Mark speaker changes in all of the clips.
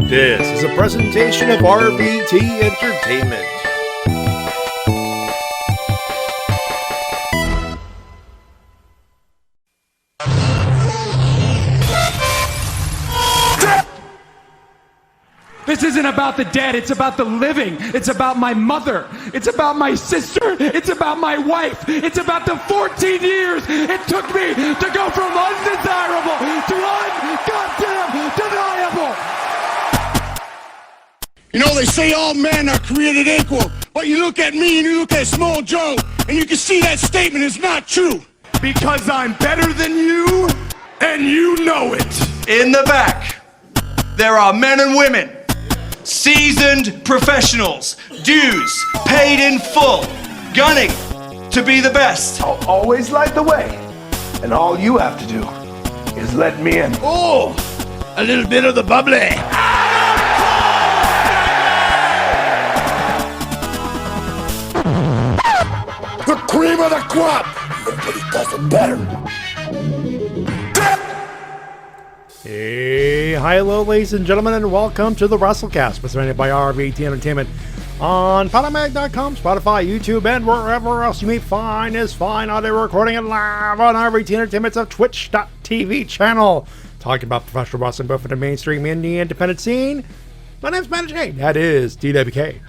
Speaker 1: This is a presentation of RVT Entertainment.
Speaker 2: This isn't about the dead, it's about the living. It's about my mother. It's about my sister. It's about my wife. It's about the 14 years it took me to go from undesirable to un-goddamn deniable.
Speaker 3: You know, they say all men are created equal, but you look at me and you look at Small Joe, and you can see that statement is not true.
Speaker 2: Because I'm better than you, and you know it.
Speaker 4: In the back, there are men and women, seasoned professionals, dues paid in full, gunning to be the best.
Speaker 5: I'll always light the way, and all you have to do is let me in.
Speaker 3: Oh, a little bit of the bubbly. The cream of the crop. Nobody does it better.
Speaker 1: Hey, hi, hello, ladies and gentlemen, and welcome to the Wrestle-Cast, presented by RVT Entertainment on Podomatic.com, Spotify, YouTube, and wherever else you may find is fine audio recording and live on RVT Entertainment's Twitch.tv channel, talking about professional wrestling both in the mainstream and the independent scene. My name's Matty, that is DWK.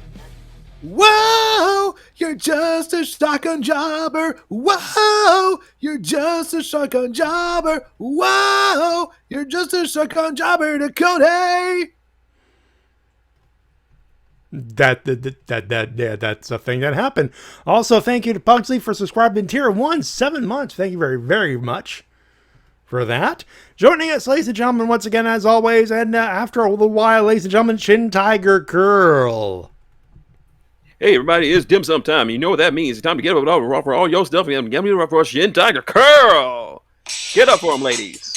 Speaker 6: Whoa, you're just a shotgun jobber. Whoa, you're just a shotgun jobber. Whoa, you're just a shotgun jobber to Cody.
Speaker 1: That's a thing that happened. Also, thank you to Pugsley for subscribing to Tier 1, 7 months. Thank you very, very much for that. Joining us, ladies and gentlemen, once again, as always, and after a little while, ladies and gentlemen, Shintigercurl.
Speaker 7: Hey everybody, it's dim sum time. You know what that means. It's time to get up for all your stuff and get me up for Shintigercurl. Get up for them, ladies.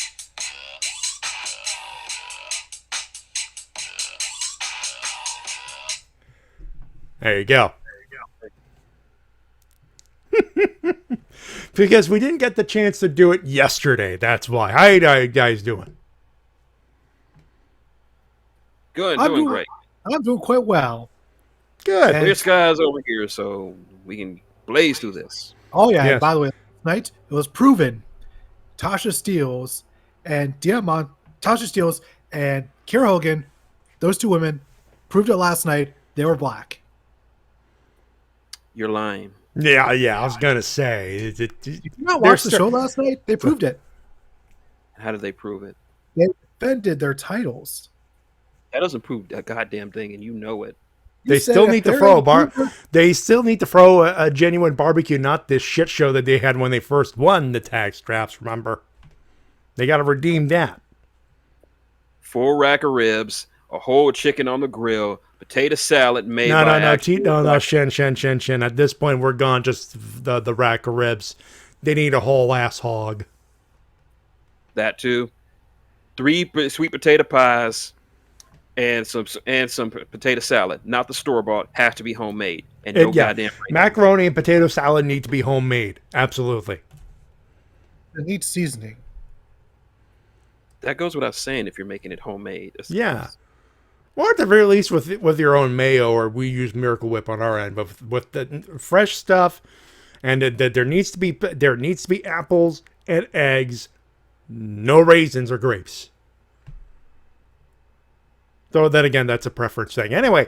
Speaker 1: There you go. Because we didn't get the chance to do it yesterday. That's why. How you guys doing?
Speaker 7: Good, doing great.
Speaker 6: I'm doing quite well.
Speaker 1: Good.
Speaker 7: Clear skies over here, so we can blaze through this.
Speaker 6: Oh yeah,
Speaker 1: Yes.
Speaker 6: and by the way, last night it was proven Tasha Steelz and Kiera Hogan, those two women, proved it last night. They were black.
Speaker 7: You're lying.
Speaker 1: Yeah, I was going to say.
Speaker 6: Did you not watch the show last night? They proved it.
Speaker 7: How did they prove it?
Speaker 6: They defended their titles.
Speaker 7: That doesn't prove a goddamn thing, and you know it.
Speaker 1: They still need to throw They still need to throw a genuine barbecue, not this shit show that they had when they first won the tag straps. Remember, they got to redeem that.
Speaker 7: 4 rack of ribs, a whole chicken on the grill, potato salad made
Speaker 1: No, Shin. At this point, we're gone. Just the rack of ribs. They need a whole ass hog.
Speaker 7: That too. 3 sweet potato pies. And some potato salad, not the store bought, have to be homemade. And no goddamn
Speaker 1: macaroni and potato salad need to be homemade. Absolutely.
Speaker 6: It needs seasoning.
Speaker 7: That goes without saying if you're making it homemade.
Speaker 1: Yeah. Or at the very least with your own mayo, or we use Miracle Whip on our end, but with the fresh stuff, and there needs to be apples and eggs, no raisins or grapes. So then again, that's a preference thing. Anyway,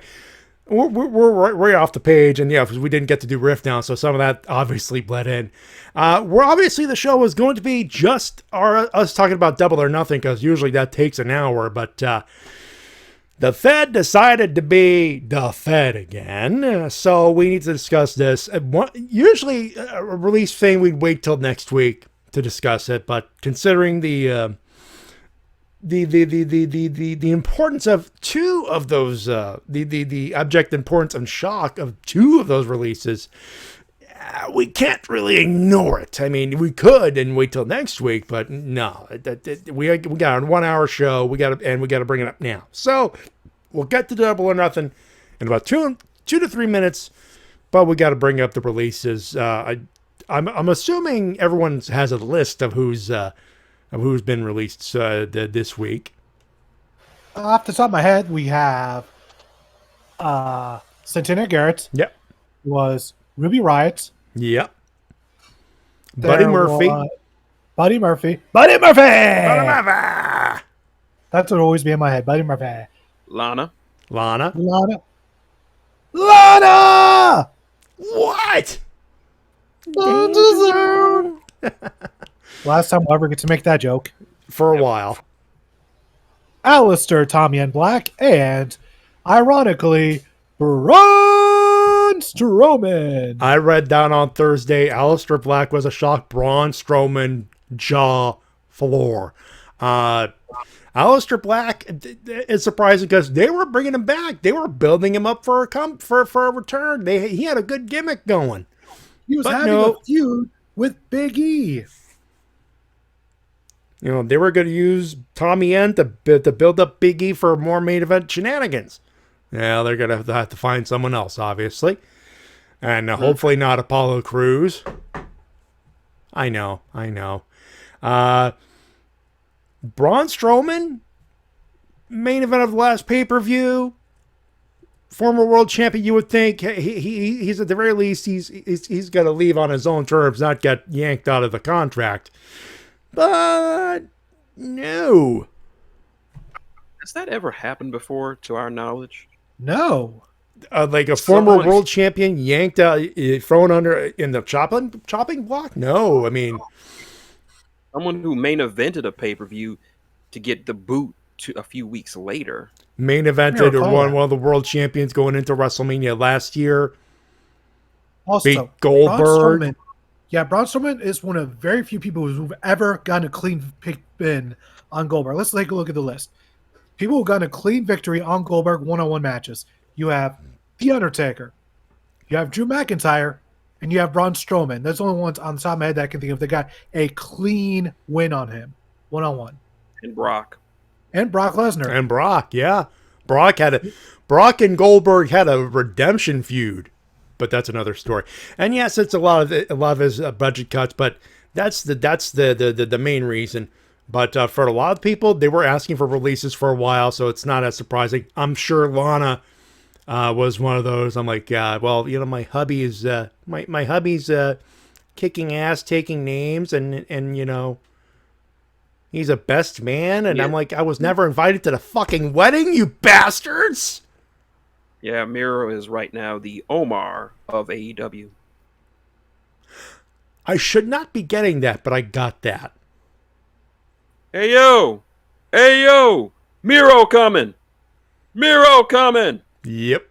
Speaker 1: we're right off the page, and yeah, because we didn't get to do Riff Down, so some of that obviously bled in. We're obviously the show is going to be just us talking about Double or Nothing, because usually that takes an hour, but the Fed decided to be the Fed again, so we need to discuss this. Usually a release thing, we'd wait till next week to discuss it, but considering the importance of 2 of those, the abject importance and shock of 2 of those releases, we can't really ignore it. I mean, we could and wait till next week, but no, we got a 1-hour show. We got to bring it up now. So we'll get to Double or Nothing in about 2 to 3 minutes, but we got to bring up the releases. I'm assuming everyone has a list of who's been released this week.
Speaker 6: Off the top of my head, we have Santana Garrett
Speaker 1: Yep.
Speaker 6: was Ruby Riott.
Speaker 1: Yep. Buddy Murphy.
Speaker 6: Buddy Murphy. Buddy Murphy!
Speaker 1: Buddy Murphy!
Speaker 6: That's what would always be in my head. Buddy Murphy.
Speaker 7: Lana.
Speaker 1: Lana.
Speaker 6: Lana. Lana!
Speaker 1: What?
Speaker 6: Danger Zone. Last time we'll ever get to make that joke.
Speaker 1: For a while.
Speaker 6: Alistair, Tommy, and Black, and ironically, Braun Strowman.
Speaker 1: I read down on Thursday, Alistair Black was a shock. Braun Strowman jaw floor. Alistair Black is surprising because they were bringing him back. They were building him up for a return. He had a good gimmick going.
Speaker 6: He was having a feud with Big E.
Speaker 1: You know, they were going to use Tommy End to build up Big E for more main event shenanigans. Yeah, they're going to have to find someone else, obviously. And hopefully not Apollo Crews. I know. Braun Strowman, main event of the last pay-per-view. Former world champion, you would think he's at the very least he's got to leave on his own terms, not get yanked out of the contract. But no.
Speaker 7: Has that ever happened before, to our knowledge?
Speaker 6: No.
Speaker 1: Like a former world champion yanked out, thrown under in the chopping block? No, I mean,
Speaker 7: someone who main evented a pay-per-view to get the boot a few weeks later.
Speaker 1: Main evented or one of the world champions going into WrestleMania last year.
Speaker 6: Also,
Speaker 1: beat Goldberg.
Speaker 6: Braun Strowman is one of very few people who've ever gotten a clean pin on Goldberg. Let's take a look at the list. People who've gotten a clean victory on Goldberg one-on-one matches. You have The Undertaker. You have Drew McIntyre. And you have Braun Strowman. That's the only ones on the top of my head that I can think of that got a clean win on him. One-on-one.
Speaker 7: And Brock.
Speaker 6: And Brock Lesnar.
Speaker 1: And Brock, yeah. Brock and Goldberg had a redemption feud. But that's another story. And yes, it's a lot of his budget cuts, but that's the main reason. But for a lot of people, they were asking for releases for a while, so it's not as surprising. I'm sure Lana was one of those. I'm like, well, you know, my hubby is my hubby's kicking ass, taking names, and you know, he's a best man. And I'm like, I was never invited to the fucking wedding, you bastards.
Speaker 7: Yeah, Miro is right now the Omar of AEW.
Speaker 1: I should not be getting that, but I got that.
Speaker 7: Hey yo, Miro coming.
Speaker 1: Yep.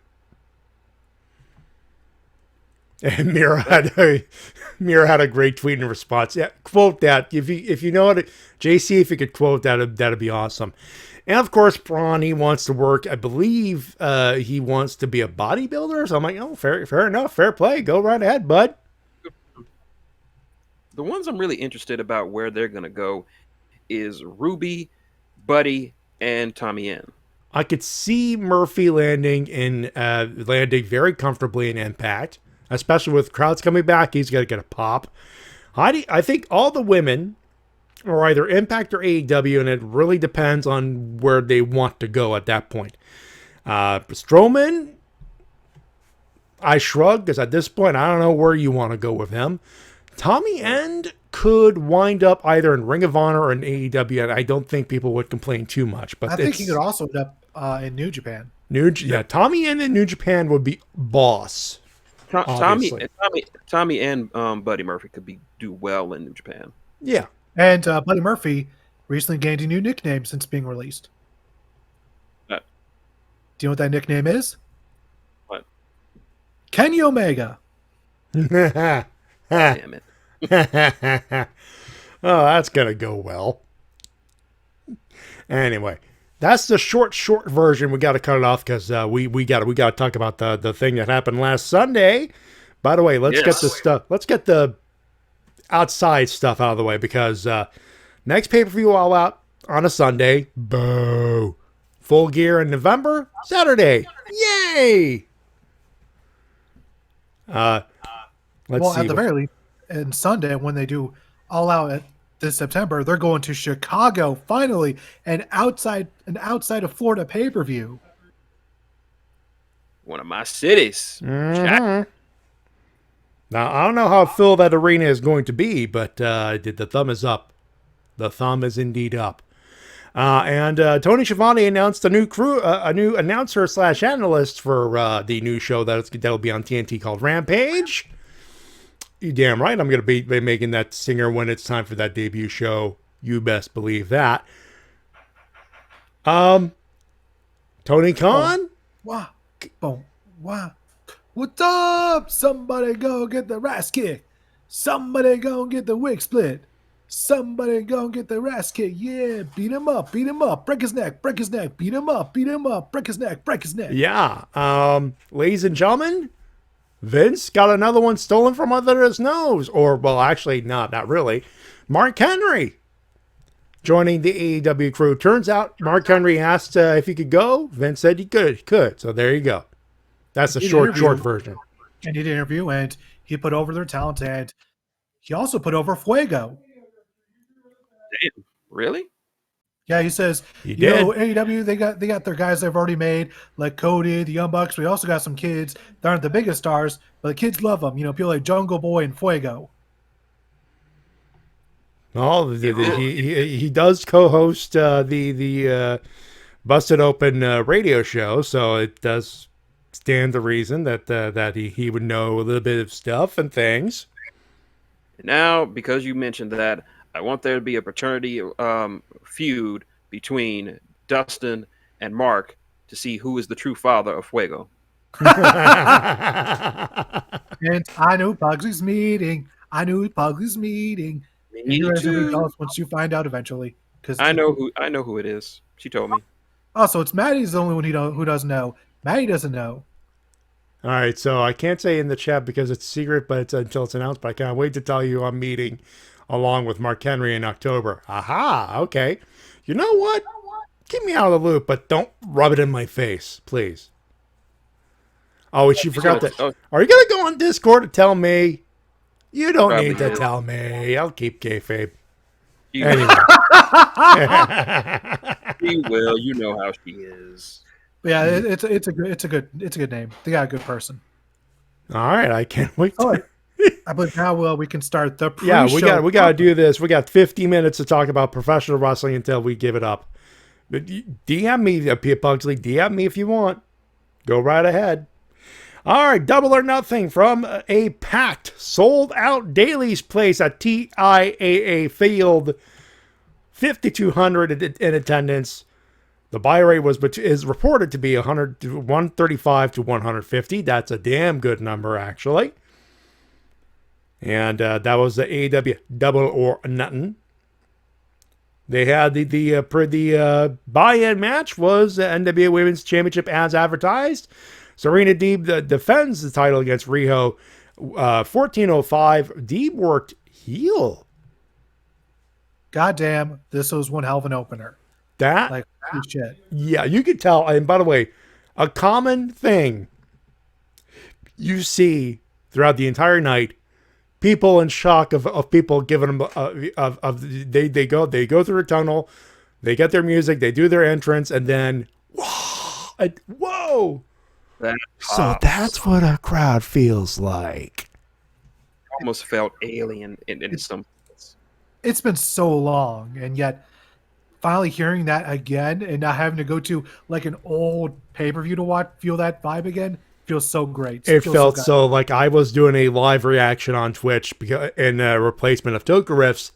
Speaker 1: And Mira had a great tweet in response. Yeah, quote that if you know it, JC. If you could quote that, that'd be awesome. And of course, Braun, he wants to work. I believe he wants to be a bodybuilder. So I'm like, oh, fair enough, fair play. Go right ahead, bud.
Speaker 7: The ones I'm really interested about where they're gonna go is Ruby, Buddy, and Tommy N.
Speaker 1: I could see Murphy landing very comfortably in Impact, especially with crowds coming back. He's got to get a pop. I think all the women are either Impact or AEW, and it really depends on where they want to go at that point. Strowman, I shrug, because at this point, I don't know where you want to go with him. Tommy End could wind up either in Ring of Honor or in AEW, and I don't think people would complain too much. But
Speaker 6: I think he could also end up in New Japan.
Speaker 1: Tommy End in New Japan would be boss.
Speaker 7: Tommy and Buddy Murphy could do well in New Japan.
Speaker 1: Yeah.
Speaker 6: And Buddy Murphy recently gained a new nickname since being released.
Speaker 7: What?
Speaker 6: Do you know what that nickname is?
Speaker 7: What?
Speaker 6: Kenny Omega.
Speaker 7: Damn it.
Speaker 1: Oh, that's going to go well. Anyway, that's the short version. We got to cut it off because we got to talk about the thing that happened last Sunday. By the way, let's get the outside stuff out of the way because next pay-per-view All Out on a Sunday. Boo. Full Gear in November, Saturday. Yay! Let's see.
Speaker 6: At the very least, and Sunday when they do All Out at this September, they're going to Chicago finally, and outside of Florida pay-per-view.
Speaker 7: One of my cities.
Speaker 1: Now, I don't know how full that arena is going to be, but the thumb is up. The thumb is indeed up. And Tony Schiavone announced a new announcer / analyst for the new show that'll be on TNT called Rampage. You damn right I'm going to be making that singer when it's time for that debut show. You best believe that. Tony Khan?
Speaker 6: Wow. Boom. Wow. What's up? Somebody go get the ass kick. Somebody go get the wig split. Somebody go get the ass kick. Yeah, beat him up, break his neck, beat him up, break his neck.
Speaker 1: Yeah. Ladies and gentlemen, Vince got another one stolen from under his nose. Or, well, actually, not really. Mark Henry joining the AEW crew. Turns out Mark Henry asked if he could go. Vince said he could. So there you go. That's the short version.
Speaker 6: And he did an interview, and he put over their talent, and he also put over Fuego.
Speaker 7: Damn, really?
Speaker 6: Yeah, he says, AEW, they got their guys they've already made, like Cody, the Young Bucks. We also got some kids that aren't the biggest stars, but the kids love them. People like Jungle Boy and Fuego.
Speaker 1: Oh, he does co-host the Busted Open radio show, so it does stand to reason that he would know a little bit of stuff and things.
Speaker 7: Now, because you mentioned that, I want there to be a paternity feud between Dustin and Mark to see who is the true father of Fuego.
Speaker 6: And I knew Pugsley's meeting.
Speaker 7: Me too.
Speaker 6: Tell us once you find out eventually. Because
Speaker 7: I know who it is. She told me.
Speaker 6: Oh, so it's Matty's the only one who doesn't know. Matty doesn't know.
Speaker 1: All right, so I can't say in the chat because it's secret, but it's until it's announced. But I can't wait to tell you I'm meeting along with Mark Henry in October. Aha, okay. You know what? Keep me out of the loop, but don't rub it in my face, please. Oh, she forgot that. Are you going to go on Discord to tell me? You don't
Speaker 7: Probably
Speaker 1: need to
Speaker 7: will.
Speaker 1: tell me. I'll keep kayfabe.
Speaker 7: You
Speaker 1: Anyway.
Speaker 7: She will. You know how she is.
Speaker 6: Yeah, it's a good name. They got a good person.
Speaker 1: All right, I can't wait.
Speaker 6: Oh, but now we can start the pre-show.
Speaker 1: Yeah, we got to do this. We got 50 minutes to talk about professional wrestling until we give it up. But DM me, Pia Pugsley. DM me if you want. Go right ahead. All right, Double or Nothing from a packed, sold-out Daly's place at TIAA Field. 5,200 in attendance. The buy rate is reported to be 135 to 150. That's a damn good number, actually. And that was the AEW Double or Nothing. They had the buy-in match was the NWA Women's Championship as advertised. Serena Deeb defends the title against Riho. 14:05. Deeb worked heel.
Speaker 6: Goddamn, this was one hell of an opener.
Speaker 1: That
Speaker 6: shit.
Speaker 1: Yeah, you could tell. And by the way, a common thing you see throughout the entire night, people in shock of people giving them they go through a tunnel, they get their music, they do their entrance, and then whoa. So that's what a crowd feels like.
Speaker 7: Almost felt alien in some.
Speaker 6: It's been so long, and yet finally hearing that again, and not having to go to like an old pay-per-view to feel that vibe again, feels so great.
Speaker 1: It felt so like I was doing a live reaction on Twitch in a replacement of Toka Riffs,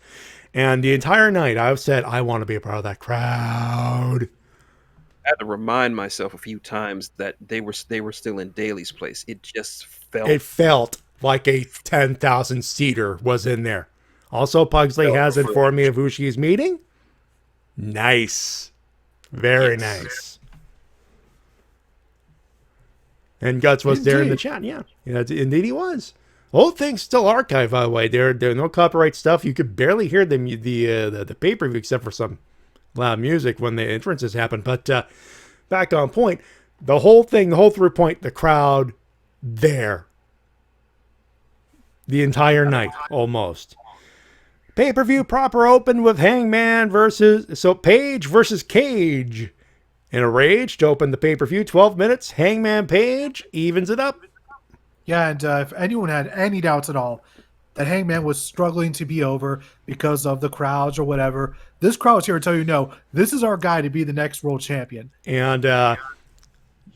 Speaker 1: and the entire night I said I want to be a part of that crowd.
Speaker 7: I had to remind myself a few times that they were still in Daly's place. It just felt.
Speaker 1: It felt like a 10,000 seater was in there. Also, Pugsley has informed me of who she's meeting. Nice, very nice. And Guts was there in the chat. Yeah, indeed he was. The whole thing's still archived, by the way. There are no copyright stuff. You could barely hear the pay-per-view except for some loud music when the entrances happen. But back on point, the whole through point, the crowd there the entire night almost. Pay-per-view proper opened with Hangman Page versus Cage. In a rage to open the pay-per-view, 12 minutes, Hangman Page evens it up.
Speaker 6: Yeah, and if anyone had any doubts at all that Hangman was struggling to be over because of the crowds or whatever, this crowd is here to tell you, no, this is our guy to be the next world champion.
Speaker 1: And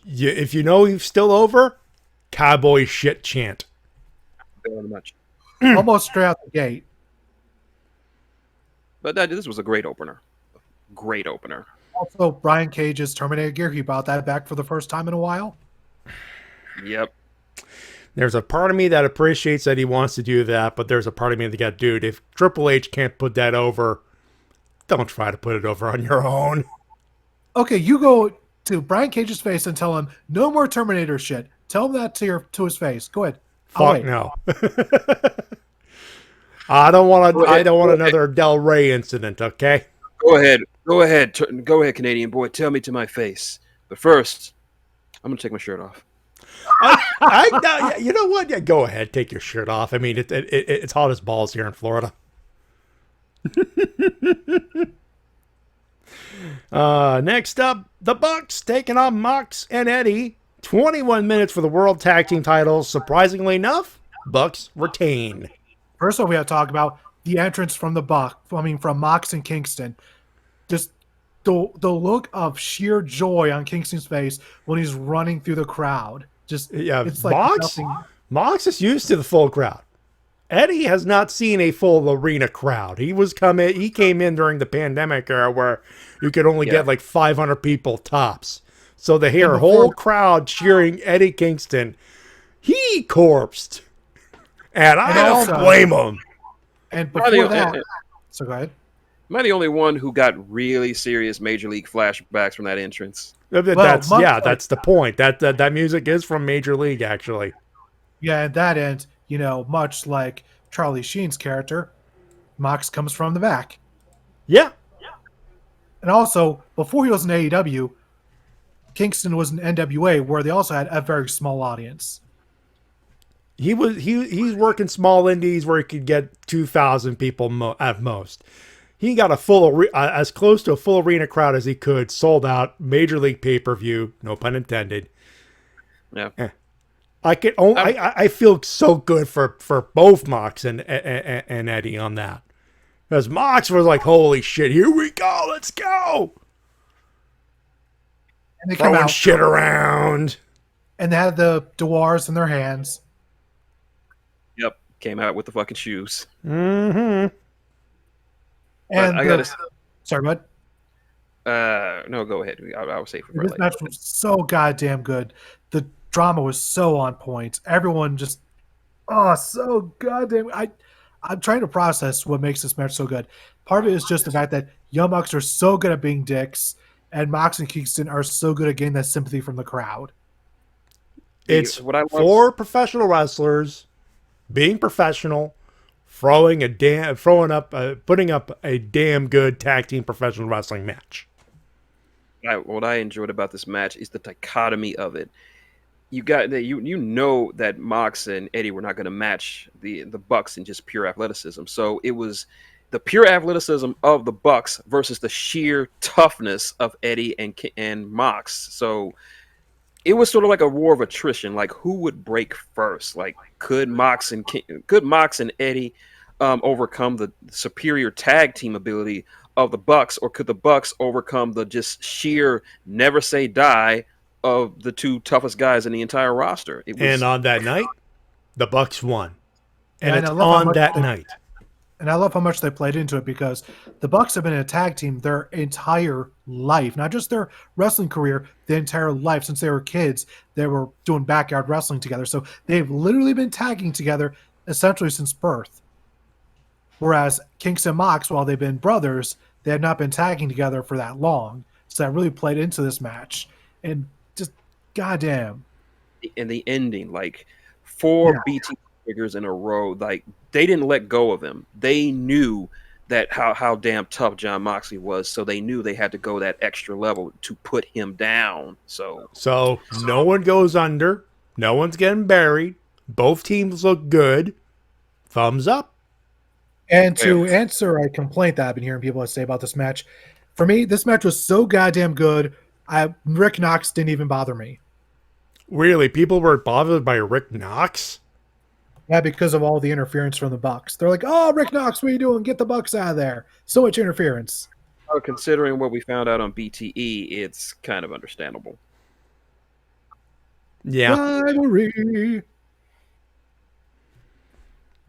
Speaker 1: if you know he's still over, cowboy shit chant.
Speaker 7: Very much.
Speaker 6: Almost straight out the gate.
Speaker 7: But this was a great opener. Great opener.
Speaker 6: Also, Brian Cage's Terminator gear, he brought that back for the first time in a while.
Speaker 7: Yep.
Speaker 1: There's a part of me that appreciates that he wants to do that, but there's a part of me that got, dude, if Triple H can't put that over, don't try to put it over on your own.
Speaker 6: Okay, you go to Brian Cage's face and tell him, no more Terminator shit. Tell him that to his face. Go ahead.
Speaker 1: Fuck no. I don't want another Del Rey incident, okay?
Speaker 7: Go ahead, Canadian boy. Tell me to my face. But first, I'm gonna take my shirt off.
Speaker 1: You know what? Yeah, go ahead, take your shirt off. I mean, it's hot as balls here in Florida. Next up, the Bucks taking on Mox and Eddie. 21 minutes for the World Tag Team titles. Surprisingly enough, Bucks retain.
Speaker 6: First of all, we have to talk about the entrance from from Mox and Kingston. Just the look of sheer joy on Kingston's face when he's running through the crowd. It's like
Speaker 1: Mox is used to the full crowd. Eddie has not seen a full arena crowd. He came in during the pandemic era where you could only get like 500 people tops. So to hear a whole crowd cheering Eddie Kingston, he corpsed. And I don't blame him.
Speaker 6: And before that, so go ahead.
Speaker 7: Am I the only one who got really serious Major League flashbacks from that entrance?
Speaker 1: That's the point. That music is from Major League, actually.
Speaker 6: Yeah, and that end, much like Charlie Sheen's character, Mox comes from the back.
Speaker 1: Yeah.
Speaker 6: And also, before he was in AEW, Kingston was in NWA, where they also had a very small audience.
Speaker 1: He's working small indies where he could get 2,000 people at most. He got as close to a full arena crowd as he could, sold out, Major League pay-per-view, no pun intended.
Speaker 7: Yeah.
Speaker 1: I feel so good for both Mox and Eddie on that. Because Mox was like, holy shit, here we go, let's go.
Speaker 6: And they
Speaker 1: throwing shit around.
Speaker 6: And they had the doors in their hands.
Speaker 7: Yep. Came out with the fucking shoes.
Speaker 1: Mm-hmm.
Speaker 6: And sorry, bud.
Speaker 7: No, go ahead. I will say for
Speaker 6: this match was so goddamn good. The drama was so on point. Everyone just, so goddamn. I'm trying to process what makes this match so good. Part of it is just the fact that Young Bucks are so good at being dicks, and Mox and Kingston are so good at getting that sympathy from the crowd.
Speaker 1: It's for professional wrestlers being professional. Putting up a damn good tag team professional wrestling match.
Speaker 7: What I enjoyed about this match is the dichotomy of it. You know that Mox and Eddie were not going to match the Bucks in just pure athleticism. So it was the pure athleticism of the Bucks versus the sheer toughness of Eddie and Mox. So it was sort of like a war of attrition. Like, who would break first? Like, could Mox and Eddie overcome the superior tag team ability of the Bucks, or could the Bucks overcome the just sheer never say die of the two toughest guys in the entire roster?
Speaker 1: And on that night, the Bucks won. And it's on that night.
Speaker 6: And I love how much they played into it, because the Bucks have been in a tag team their entire life, not just their wrestling career, the entire life. Since they were kids, they were doing backyard wrestling together. So they've literally been tagging together essentially since birth. Whereas Kingston and Mox, while they've been brothers, they have not been tagging together for that long. So that really played into this match. And just, goddamn.
Speaker 7: And the ending, like 4 BT figures in a row, like they didn't let go of him. They knew that how damn tough Jon Moxley was, so they knew they had to go that extra level to put him down. So
Speaker 1: no one goes under. No one's getting buried. Both teams look good. Thumbs up.
Speaker 6: And to answer a complaint that I've been hearing people say about this match, for me, this match was so goddamn good. Rick Knox didn't even bother me.
Speaker 1: Really, people were bothered by Rick Knox?
Speaker 6: Yeah, because of all the interference from the Bucks. They're like, "Oh, Rick Knox, what are you doing? Get the Bucks out of there!" So much interference.
Speaker 7: Considering what we found out on BTE, it's kind of understandable.
Speaker 1: Yeah.
Speaker 6: Rivalry.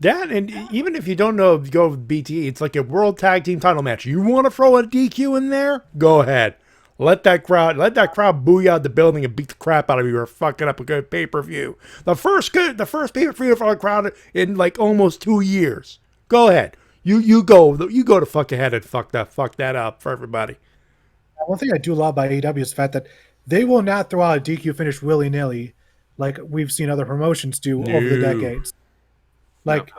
Speaker 1: That, and even if you don't know, go with BTE, it's like a world tag team title match. You want to throw a DQ in there? Go ahead. Let that crowd boo you out the building and beat the crap out of you. You're fucking up a good pay-per-view. The first pay-per-view for the crowd in like almost 2 years. Go ahead. You go to fuck ahead and fuck that up for everybody.
Speaker 6: One thing I do love about AEW is the fact that they will not throw out a DQ finish willy-nilly like we've seen other promotions do over the decades. Like,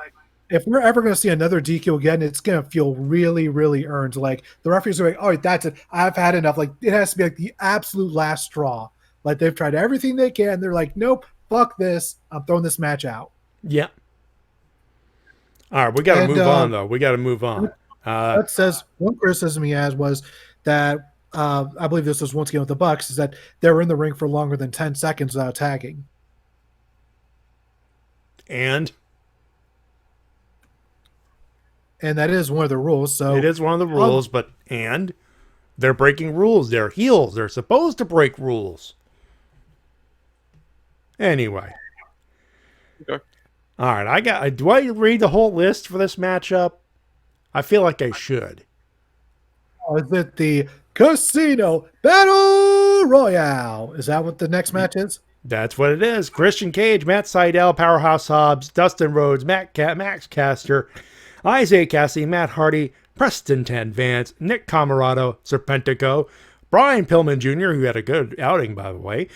Speaker 6: if we're ever going to see another DQ again, it's going to feel really, really earned. Like, the referees are like, "Oh, that's it. I've had enough." Like, it has to be like the absolute last straw. Like, they've tried everything they can. They're like, "Nope, fuck this. I'm throwing this match out."
Speaker 1: Yeah. All right, we got to move on, though. We got to move on.
Speaker 6: That says one criticism he has was that I believe this was once again with the Bucks, is that they were in the ring for longer than 10 seconds without tagging.
Speaker 1: And
Speaker 6: that is one of the rules. So
Speaker 1: it is one of the rules, but they're breaking rules. They're heels. They're supposed to break rules. Anyway.
Speaker 7: Okay.
Speaker 1: All right, do I read the whole list for this matchup? I feel like I should.
Speaker 6: Is it the Casino Battle Royale? Is that what the next match is?
Speaker 1: That's what it is. Christian Cage, Matt Sydal, Powerhouse Hobbs, Dustin Rhodes, Max Caster, Isaiah Cassidy, Matt Hardy, Preston Ten Vance, Nick Camarado, Serpentico, Brian Pillman Jr., who had a good outing, by the way,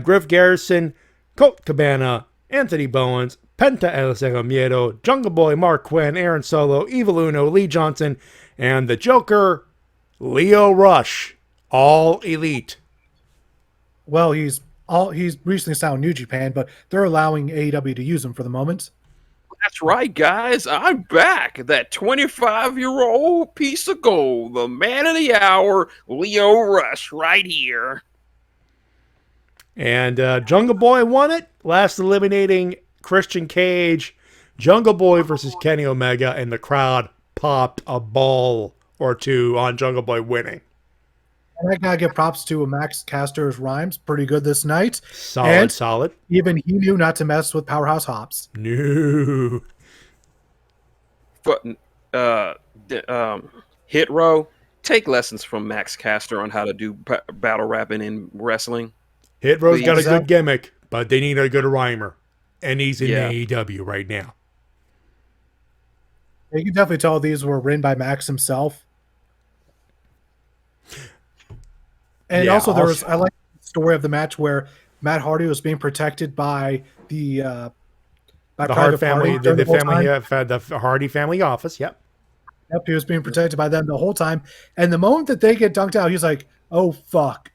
Speaker 1: Griff Garrison, Colt Cabana, Anthony Bowens, Penta El Zero Miedo, Jungle Boy, Mark Quinn, Aaron Solo, Evil Uno, Lee Johnson, and the Joker, Leo Rush, all elite.
Speaker 6: Well, he's recently signed New Japan, but they're allowing AEW to use him for the moment.
Speaker 7: That's right, guys. I'm back. That 25-year-old piece of gold, the man of the hour, Leo Rush, right here.
Speaker 1: And Jungle Boy won it, last eliminating Christian Cage. Jungle Boy versus Kenny Omega, and the crowd popped a ball or two on Jungle Boy winning.
Speaker 6: And I gotta give props to Max Caster's rhymes. Pretty good this night.
Speaker 1: Solid.
Speaker 6: Even he knew not to mess with Powerhouse Hobbs.
Speaker 1: No.
Speaker 7: But Hit Row, take lessons from Max Caster on how to do battle rapping in wrestling.
Speaker 1: Hit Row's got a good gimmick, but they need a good rhymer. And he's in AEW right now.
Speaker 6: You can definitely tell these were written by Max himself. And also I like the story of the match where Matt Hardy was being protected by the
Speaker 1: Hart family, the Hardy family office. Yep,
Speaker 6: he was being protected by them the whole time. And the moment that they get dunked out, he's like, "Oh fuck,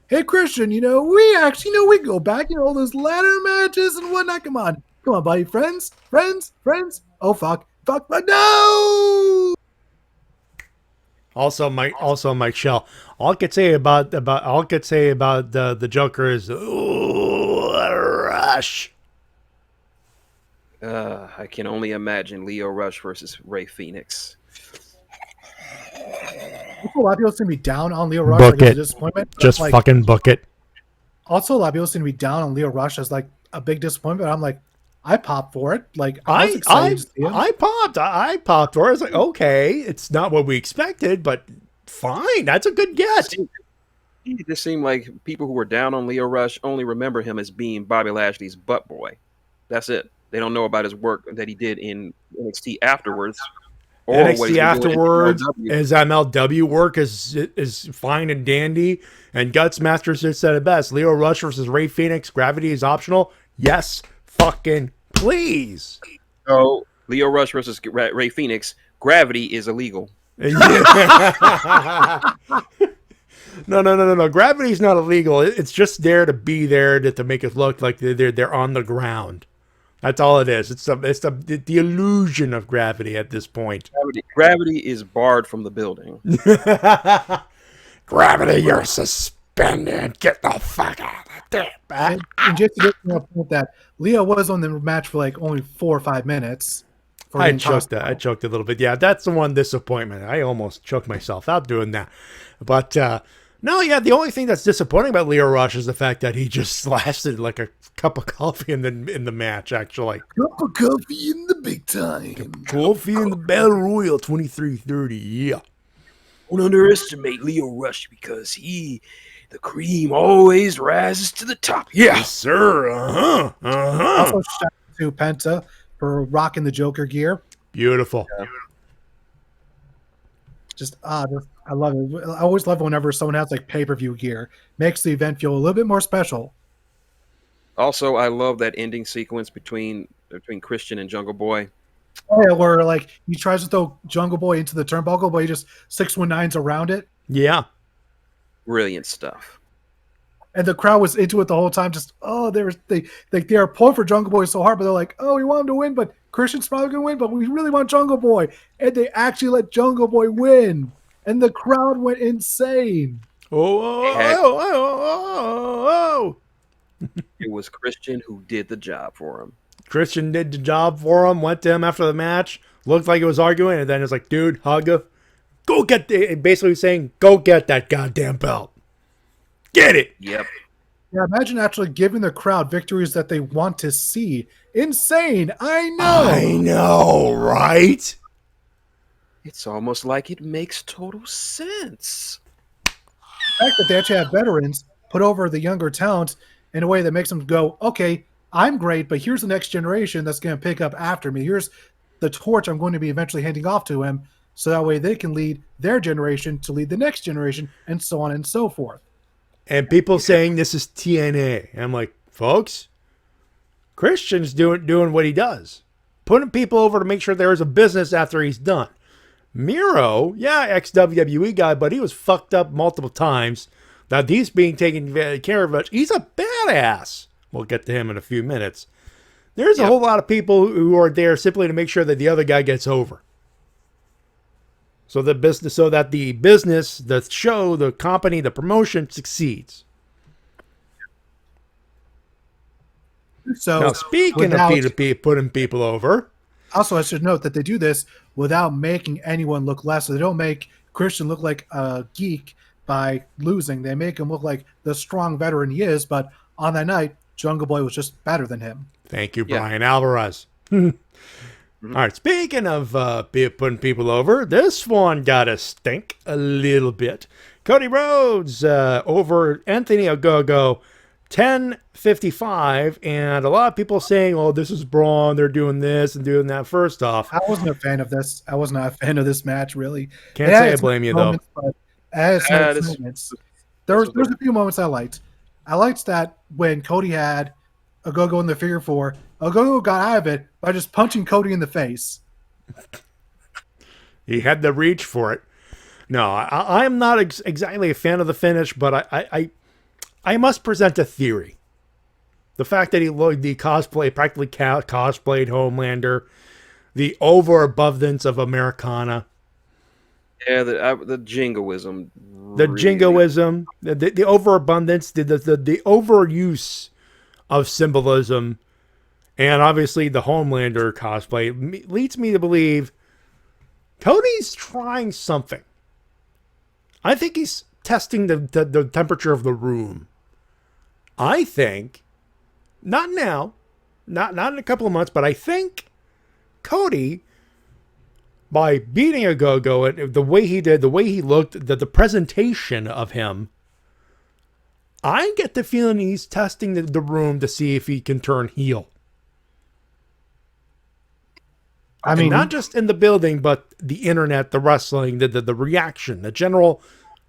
Speaker 6: hey Christian, we go back, all those ladder matches and whatnot. Come on, buddy, friends. Oh fuck, but no."
Speaker 1: Also, Mike Shell. All I could say about the Joker is Rush.
Speaker 7: I can only imagine Leo Rush versus Ray Phoenix.
Speaker 6: A lot of people seem to be down on Leo Rush.
Speaker 1: Book it.
Speaker 6: Disappointment.
Speaker 1: Just fucking book it.
Speaker 6: Also, a lot of people seem to be down on Leo Rush as like a big disappointment. I'm like, I popped for it. Like I was excited to see him.
Speaker 1: I popped for it. I was like, okay, it's not what we expected, but fine. That's a good get.
Speaker 7: It just seemed like people who were down on Leo Rush only remember him as being Bobby Lashley's butt boy. That's it. They don't know about his work that he did in NXT afterwards.
Speaker 1: Or NXT afterwards, his MLW work is fine and dandy. And Guts Masters just said it best. Leo Rush versus Ray Phoenix. Gravity is optional. Yes, fucking please.
Speaker 7: So Leo Rush versus Ray Phoenix. Gravity is illegal.
Speaker 1: No. Gravity's not illegal. It's just there to be there to make it look like they're on the ground. That's all it is. It's the illusion of gravity at this point.
Speaker 7: Gravity is barred from the building.
Speaker 1: Gravity, you're suspended. Get the fuck out of there.
Speaker 6: And just to get to the point that Leo was on the match for like only 4 or 5 minutes.
Speaker 1: I choked a little bit. Yeah, that's the one disappointment. I almost choked myself out doing that. But no, yeah, the only thing that's disappointing about Leo Rush is the fact that he just lasted like a cup of coffee in the match, actually.
Speaker 6: Cup of coffee in the big time.
Speaker 1: Coffee in the Battle Royal 2330, yeah.
Speaker 7: Don't underestimate Leo Rush because the cream always rises to the top. Yeah.
Speaker 1: Yes, sir.
Speaker 6: Also, shout out to Penta for rocking the Joker gear.
Speaker 1: Beautiful.
Speaker 7: Yeah.
Speaker 6: I love it. I always love whenever someone has like pay-per-view gear. Makes the event feel a little bit more special.
Speaker 7: Also, I love that ending sequence between Christian and Jungle Boy.
Speaker 6: Oh, yeah, where like he tries to throw Jungle Boy into the turnbuckle, but he just 619s around it.
Speaker 1: Yeah.
Speaker 7: Brilliant stuff.
Speaker 6: And the crowd was into it the whole time. Just they are pulling for Jungle Boy so hard, but they're like, oh, we want him to win, but Christian's probably gonna win, but we really want Jungle Boy. And they actually let Jungle Boy win, and the crowd went insane.
Speaker 1: Oh.
Speaker 7: It was Christian who did the job for him.
Speaker 1: Christian did the job for him, went to him after the match, looked like he was arguing, and then it's like, dude, hug him. Go get basically saying, go get that goddamn belt. Get it.
Speaker 7: Yep.
Speaker 6: Yeah, imagine actually giving the crowd victories that they want to see. Insane. I know,
Speaker 1: right?
Speaker 7: It's almost like it makes total sense.
Speaker 6: The fact that they actually have veterans put over the younger talent in a way that makes them go, okay, I'm great, but here's the next generation that's going to pick up after me. Here's the torch I'm going to be eventually handing off to him, so that way they can lead their generation to lead the next generation, and so on and so forth.
Speaker 1: And people saying this is TNA. I'm like, folks, Christian's doing what he does. Putting people over to make sure there is a business after he's done. Miro, yeah, ex-WWE guy, but he was fucked up multiple times. Now he's being taken care of. He's a badass. We'll get to him in a few minutes. There's a whole lot of people who are there simply to make sure that the other guy gets over. So that the business, the show, the company, the promotion succeeds.
Speaker 6: So
Speaker 1: now, speaking of putting people over,
Speaker 6: also I should note that they do this without making anyone look less. So they don't make Christian look like a geek by losing. They make him look like the strong veteran he is. But on that night, Jungle Boy was just better than him.
Speaker 1: Thank you, Brian Alvarez. All right, speaking of putting people over, this one got to stink a little bit. Cody Rhodes over Anthony Ogogo, 10:55, and a lot of people saying, oh, this is Braun, they're doing this and doing that. First off,
Speaker 6: I wasn't a fan of this. I was not a fan of this match, really.
Speaker 1: Can't say I blame you, though.
Speaker 6: There's a few moments I liked. I liked that when Cody had Ogogo in the figure four, Ogogo got out of it by just punching Cody in the face.
Speaker 1: He had the reach for it. No, I am not exactly a fan of the finish, but I must present a theory. The fact that the cosplay, practically cosplayed Homelander, the overabundance of Americana.
Speaker 7: Yeah, the jingoism.
Speaker 1: The jingoism, the overabundance, the overuse of symbolism, and obviously the Homelander cosplay leads me to believe Cody's trying something. I think he's testing the temperature of the room. I think, not now, not in a couple of months, but I think Cody, by beating Ogogo, and the way he did, the way he looked, the presentation of him, I get the feeling he's testing the room to see if he can turn heel. I mean, not just in the building, but the internet, the wrestling, the reaction, the general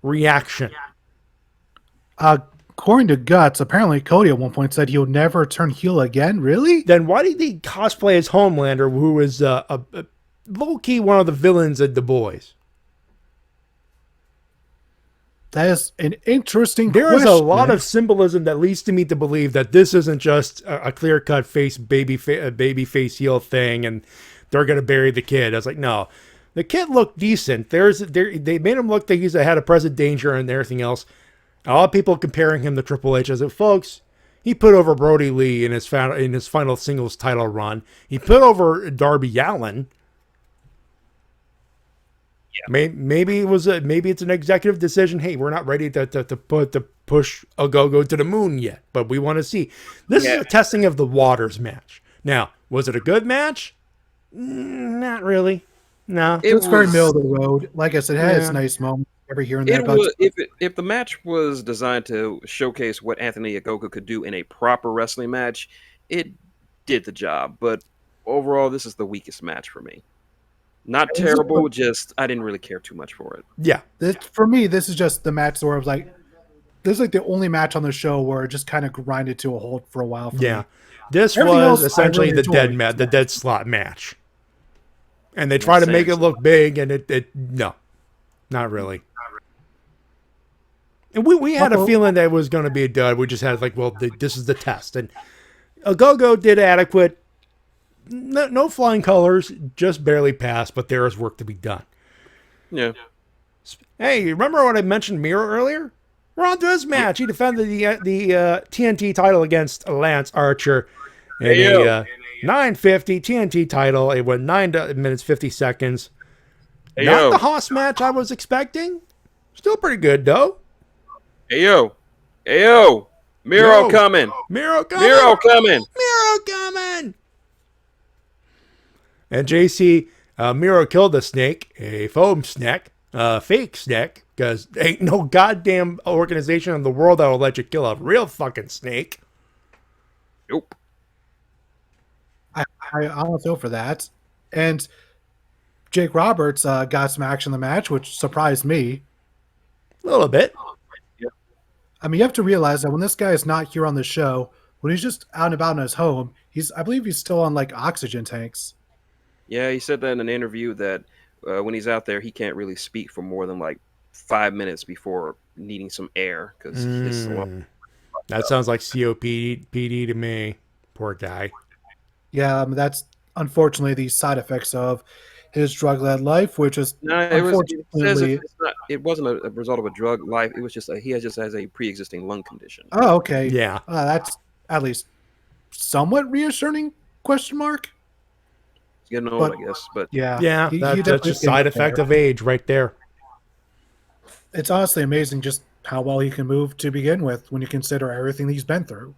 Speaker 1: reaction.
Speaker 6: According to Guts, apparently Cody at one point said he'll never turn heel again. Really?
Speaker 1: Then why did he cosplay as Homelander, who is a low-key one of the villains of The Boys?
Speaker 6: That is an interesting
Speaker 1: There
Speaker 6: question.
Speaker 1: is a lot of symbolism that leads to me to believe that this isn't just a clear-cut baby face heel thing, and they're going to bury the kid. I was like, no, the kid looked decent. They made him look like he's ahead of present danger and everything else. A lot of people comparing him to Triple H. I said, folks, he put over Brody Lee in his final singles title run. He put over Darby Allin. Yeah. Maybe it's an executive decision. Hey, we're not ready to push a go to the moon yet, but we want to see. This is a testing of the waters match. Now, was it a good match? Not really. No,
Speaker 6: it was very middle of the road. Like I said, it had its nice moments every here and there.
Speaker 7: If the match was designed to showcase what Anthony Ogogo could do in a proper wrestling match, it did the job. But overall, this is the weakest match for me. Not terrible, just I didn't really care too much for it.
Speaker 1: Yeah.
Speaker 6: For me, this is just the match where I was like, this is like the only match on the show where it just kind of grinded to a halt for a while. For me.
Speaker 1: This was essentially the dead slot match. And they try to make it look big, and no, not really. And we had a feeling that it was going to be a dud. We just had like, well, this is the test. And Ogogo did adequate. No flying colors, just barely passed, but there is work to be done.
Speaker 7: Yeah.
Speaker 1: Hey, you remember what I mentioned Miro earlier? We're on to his match. He defended the TNT title against Lance Archer in a 950 TNT title. It went 9 minutes 50 seconds. Not the Haas match I was expecting. Still pretty good though.
Speaker 7: Miro coming.
Speaker 1: Miro coming. And JC, Miro killed the snake, a foam snake, fake snake, because ain't no goddamn organization in the world that will let you kill a real fucking snake.
Speaker 7: Nope.
Speaker 6: I don't feel for that. And Jake Roberts got some action in the match, which surprised me.
Speaker 1: A little bit.
Speaker 6: I mean, you have to realize that when this guy is not here on the show, when he's just out and about in his home, I believe he's still on like oxygen tanks.
Speaker 7: Yeah, he said that in an interview that when he's out there, he can't really speak for more than like 5 minutes before needing some air because
Speaker 1: that sounds like COPD to me. Poor guy.
Speaker 6: Yeah, that's unfortunately the side effects of his drug-led life, which is
Speaker 7: it wasn't a result of a drug life. It was just he just has a pre-existing lung condition.
Speaker 6: Oh, okay.
Speaker 1: Yeah,
Speaker 6: that's at least somewhat reassuring. Question mark.
Speaker 7: Getting old, I guess, but
Speaker 1: yeah, that's just side effect of age right there.
Speaker 6: It's honestly amazing just how well he can move to begin with when you consider everything he's been through.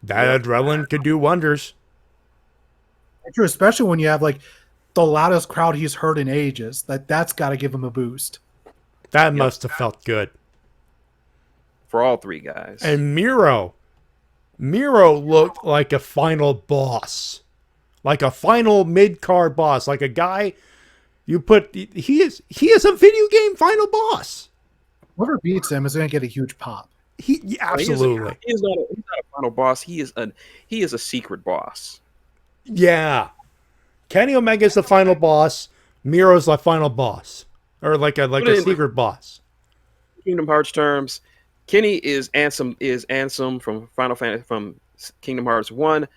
Speaker 1: That adrenaline could do wonders.
Speaker 6: True, especially when you have like the loudest crowd he's heard in ages. That's got to give him a boost.
Speaker 1: That must have felt good
Speaker 7: for all three guys.
Speaker 1: And Miro looked like a final boss. Like a final mid-card boss, like a guy he is a video game final boss.
Speaker 6: Whoever beats him is going to get a huge pop.
Speaker 1: Absolutely.
Speaker 7: He's not a final boss. He is a secret boss.
Speaker 1: Yeah. Kenny Omega's the final boss. Miro's the final boss. Or like a secret boss.
Speaker 7: Kingdom Hearts terms, Kenny is Ansem from Final Fantasy from Kingdom Hearts 1.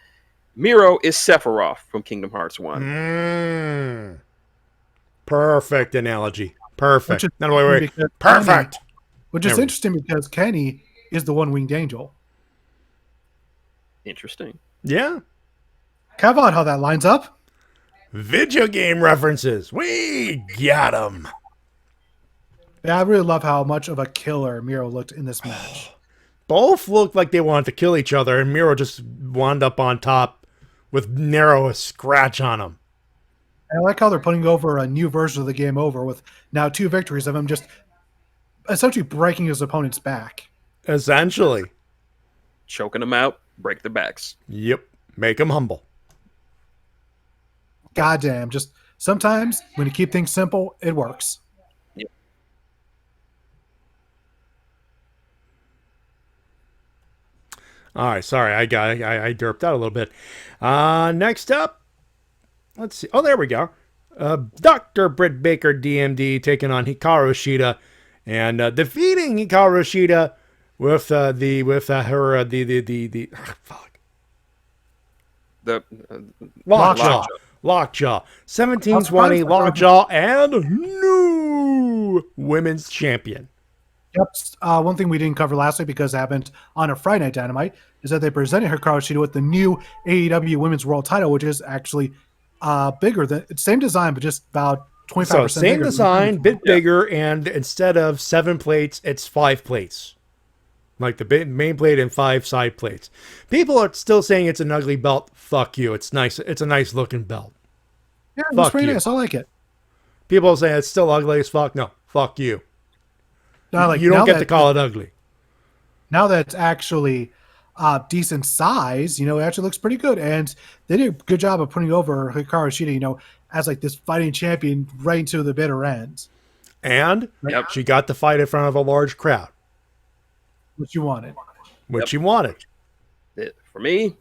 Speaker 7: Miro is Sephiroth from Kingdom Hearts 1.
Speaker 1: Perfect analogy. Perfect.
Speaker 6: Perfect. Which is interesting because Kenny is the one-winged angel.
Speaker 7: Interesting.
Speaker 1: Yeah.
Speaker 6: How about how that lines up?
Speaker 1: Video game references. We got them.
Speaker 6: Yeah, I really love how much of a killer Miro looked in this match.
Speaker 1: Both looked like they wanted to kill each other, and Miro just wound up on top with narrow a scratch on him.
Speaker 6: I like how they're putting over a new version of the game over with now 2 victories of him just essentially breaking his opponent's back.
Speaker 1: Essentially.
Speaker 7: Choking them out, break their backs.
Speaker 1: Yep. Make them humble.
Speaker 6: Goddamn. Just sometimes when you keep things simple, it works.
Speaker 7: Yep.
Speaker 1: All right, sorry, I derped out a little bit. Next up, let's see. Oh, there we go. Dr. Britt Baker, DMD, taking on Hikaru Shida and defeating Hikaru Shida with fuck.
Speaker 7: The
Speaker 1: Lockjaw. 1720 Lockjaw and new women's champion.
Speaker 6: Yep. One thing we didn't cover last week because it happened on a Friday Night Dynamite is that they presented Hikaru Shida with the new AEW Women's World Title, which is actually bigger than it's same design, but just about 25%
Speaker 1: So same
Speaker 6: bigger.
Speaker 1: design, bit bigger, and instead of 7 plates, it's 5 plates. Like the main plate and 5 side plates. People are still saying it's an ugly belt. Fuck you. It's nice. It's a nice looking belt.
Speaker 6: Yeah, it's
Speaker 1: Fuck
Speaker 6: pretty
Speaker 1: you.
Speaker 6: nice. I like it.
Speaker 1: People say it's still ugly as fuck. No, fuck you.
Speaker 6: Now, like,
Speaker 1: You don't
Speaker 6: now
Speaker 1: get
Speaker 6: that-
Speaker 1: to call it ugly.
Speaker 6: Now that it's actually decent size, it actually looks pretty good. And they did a good job of putting over Hikaru Shida, as like this fighting champion right into the bitter end.
Speaker 1: And she got to fight in front of a large crowd,
Speaker 6: What you wanted.
Speaker 1: which she wanted.
Speaker 7: For me,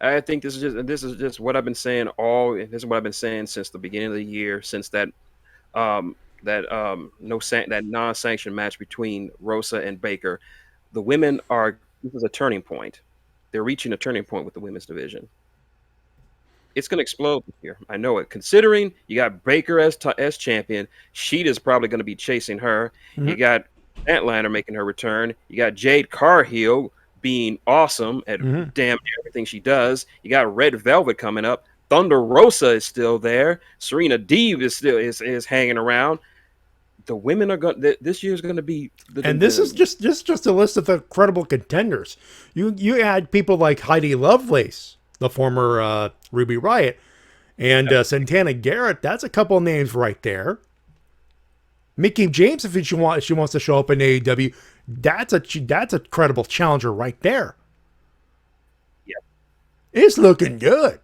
Speaker 7: I think this is just what I've been saying this is what I've been saying since the beginning of the year, since that non-sanctioned match between Rosa and Baker. The women this is a turning point. They're reaching a turning point with the women's division. It's going to explode this year. I know it. Considering you got Baker as champion, Sheeta's probably going to be chasing her.
Speaker 1: Mm-hmm.
Speaker 7: You got Atlanta making her return. You got Jade Cargill being awesome at damn near everything she does. You got Red Velvet coming up. Thunder Rosa is still there. Serena Deeb is still is hanging around. The women are going. This year is going to be.
Speaker 1: This is just a list of the credible contenders. You add people like Heidi Lovelace, the former Ruby Riott, and Santana Garrett. That's a couple names right there. Mickie James, if she wants to show up in AEW, that's a credible challenger right there.
Speaker 7: Yeah,
Speaker 1: it's looking good.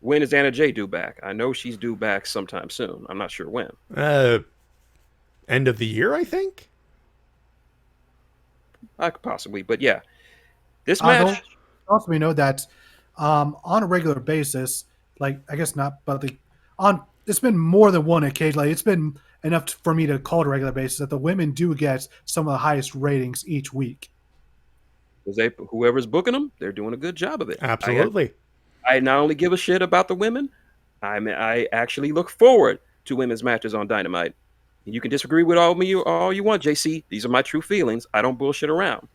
Speaker 7: When is Anna Jay due back? I know she's due back sometime soon. I'm not sure when.
Speaker 1: End of the year, I think.
Speaker 7: Possibly, but yeah, this match.
Speaker 6: Also, we know that on a regular basis, like I guess not, but it's been more than one occasion. Like it's been enough for me to call it a regular basis that the women do get some of the highest ratings each week.
Speaker 7: Because whoever's booking them, they're doing a good job of it.
Speaker 1: Absolutely.
Speaker 7: I not only give a shit about the women, I actually look forward to women's matches on Dynamite. You can disagree with all you want, JC. These are my true feelings. I don't bullshit around.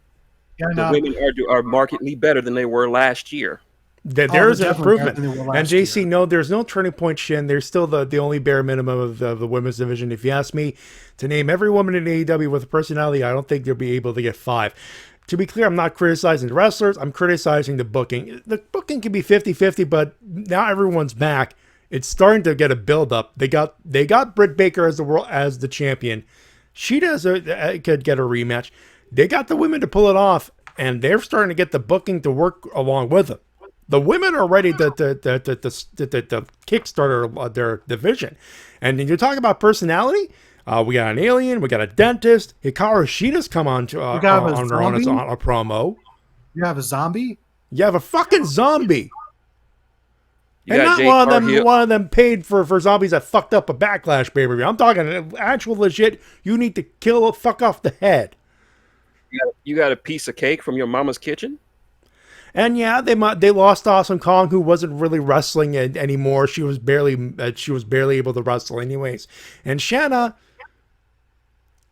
Speaker 6: Yeah,
Speaker 7: the women are markedly better than they were last year.
Speaker 1: There's an improvement. And JC, no, there's no turning point, Shin. There's still the only bare minimum of the women's division. If you ask me to name every woman in AEW with a personality, I don't think they'll be able to get 5. To be clear, I'm not criticizing the wrestlers. I'm criticizing the booking. The booking can be 50-50, but now everyone's back. It's starting to get a build-up. They got Britt Baker as the champion. She could get a rematch. They got the women to pull it off, and they're starting to get the booking to work along with them. The women are ready to kickstart their division. And you're talking about personality. We got an alien. We got a dentist. Hikaru Shida's come on to on a promo.
Speaker 6: You have a zombie.
Speaker 1: You have a fucking zombie.
Speaker 7: You
Speaker 1: And
Speaker 7: got
Speaker 1: not one of them paid for zombies that fucked up a Backlash pay-per-view. I'm talking actual legit. You need to fuck off the head.
Speaker 7: You got a piece of cake from your mama's kitchen.
Speaker 1: And yeah, they lost Awesome Kong, who wasn't really wrestling anymore. She was barely able to wrestle anyways. And Shanna,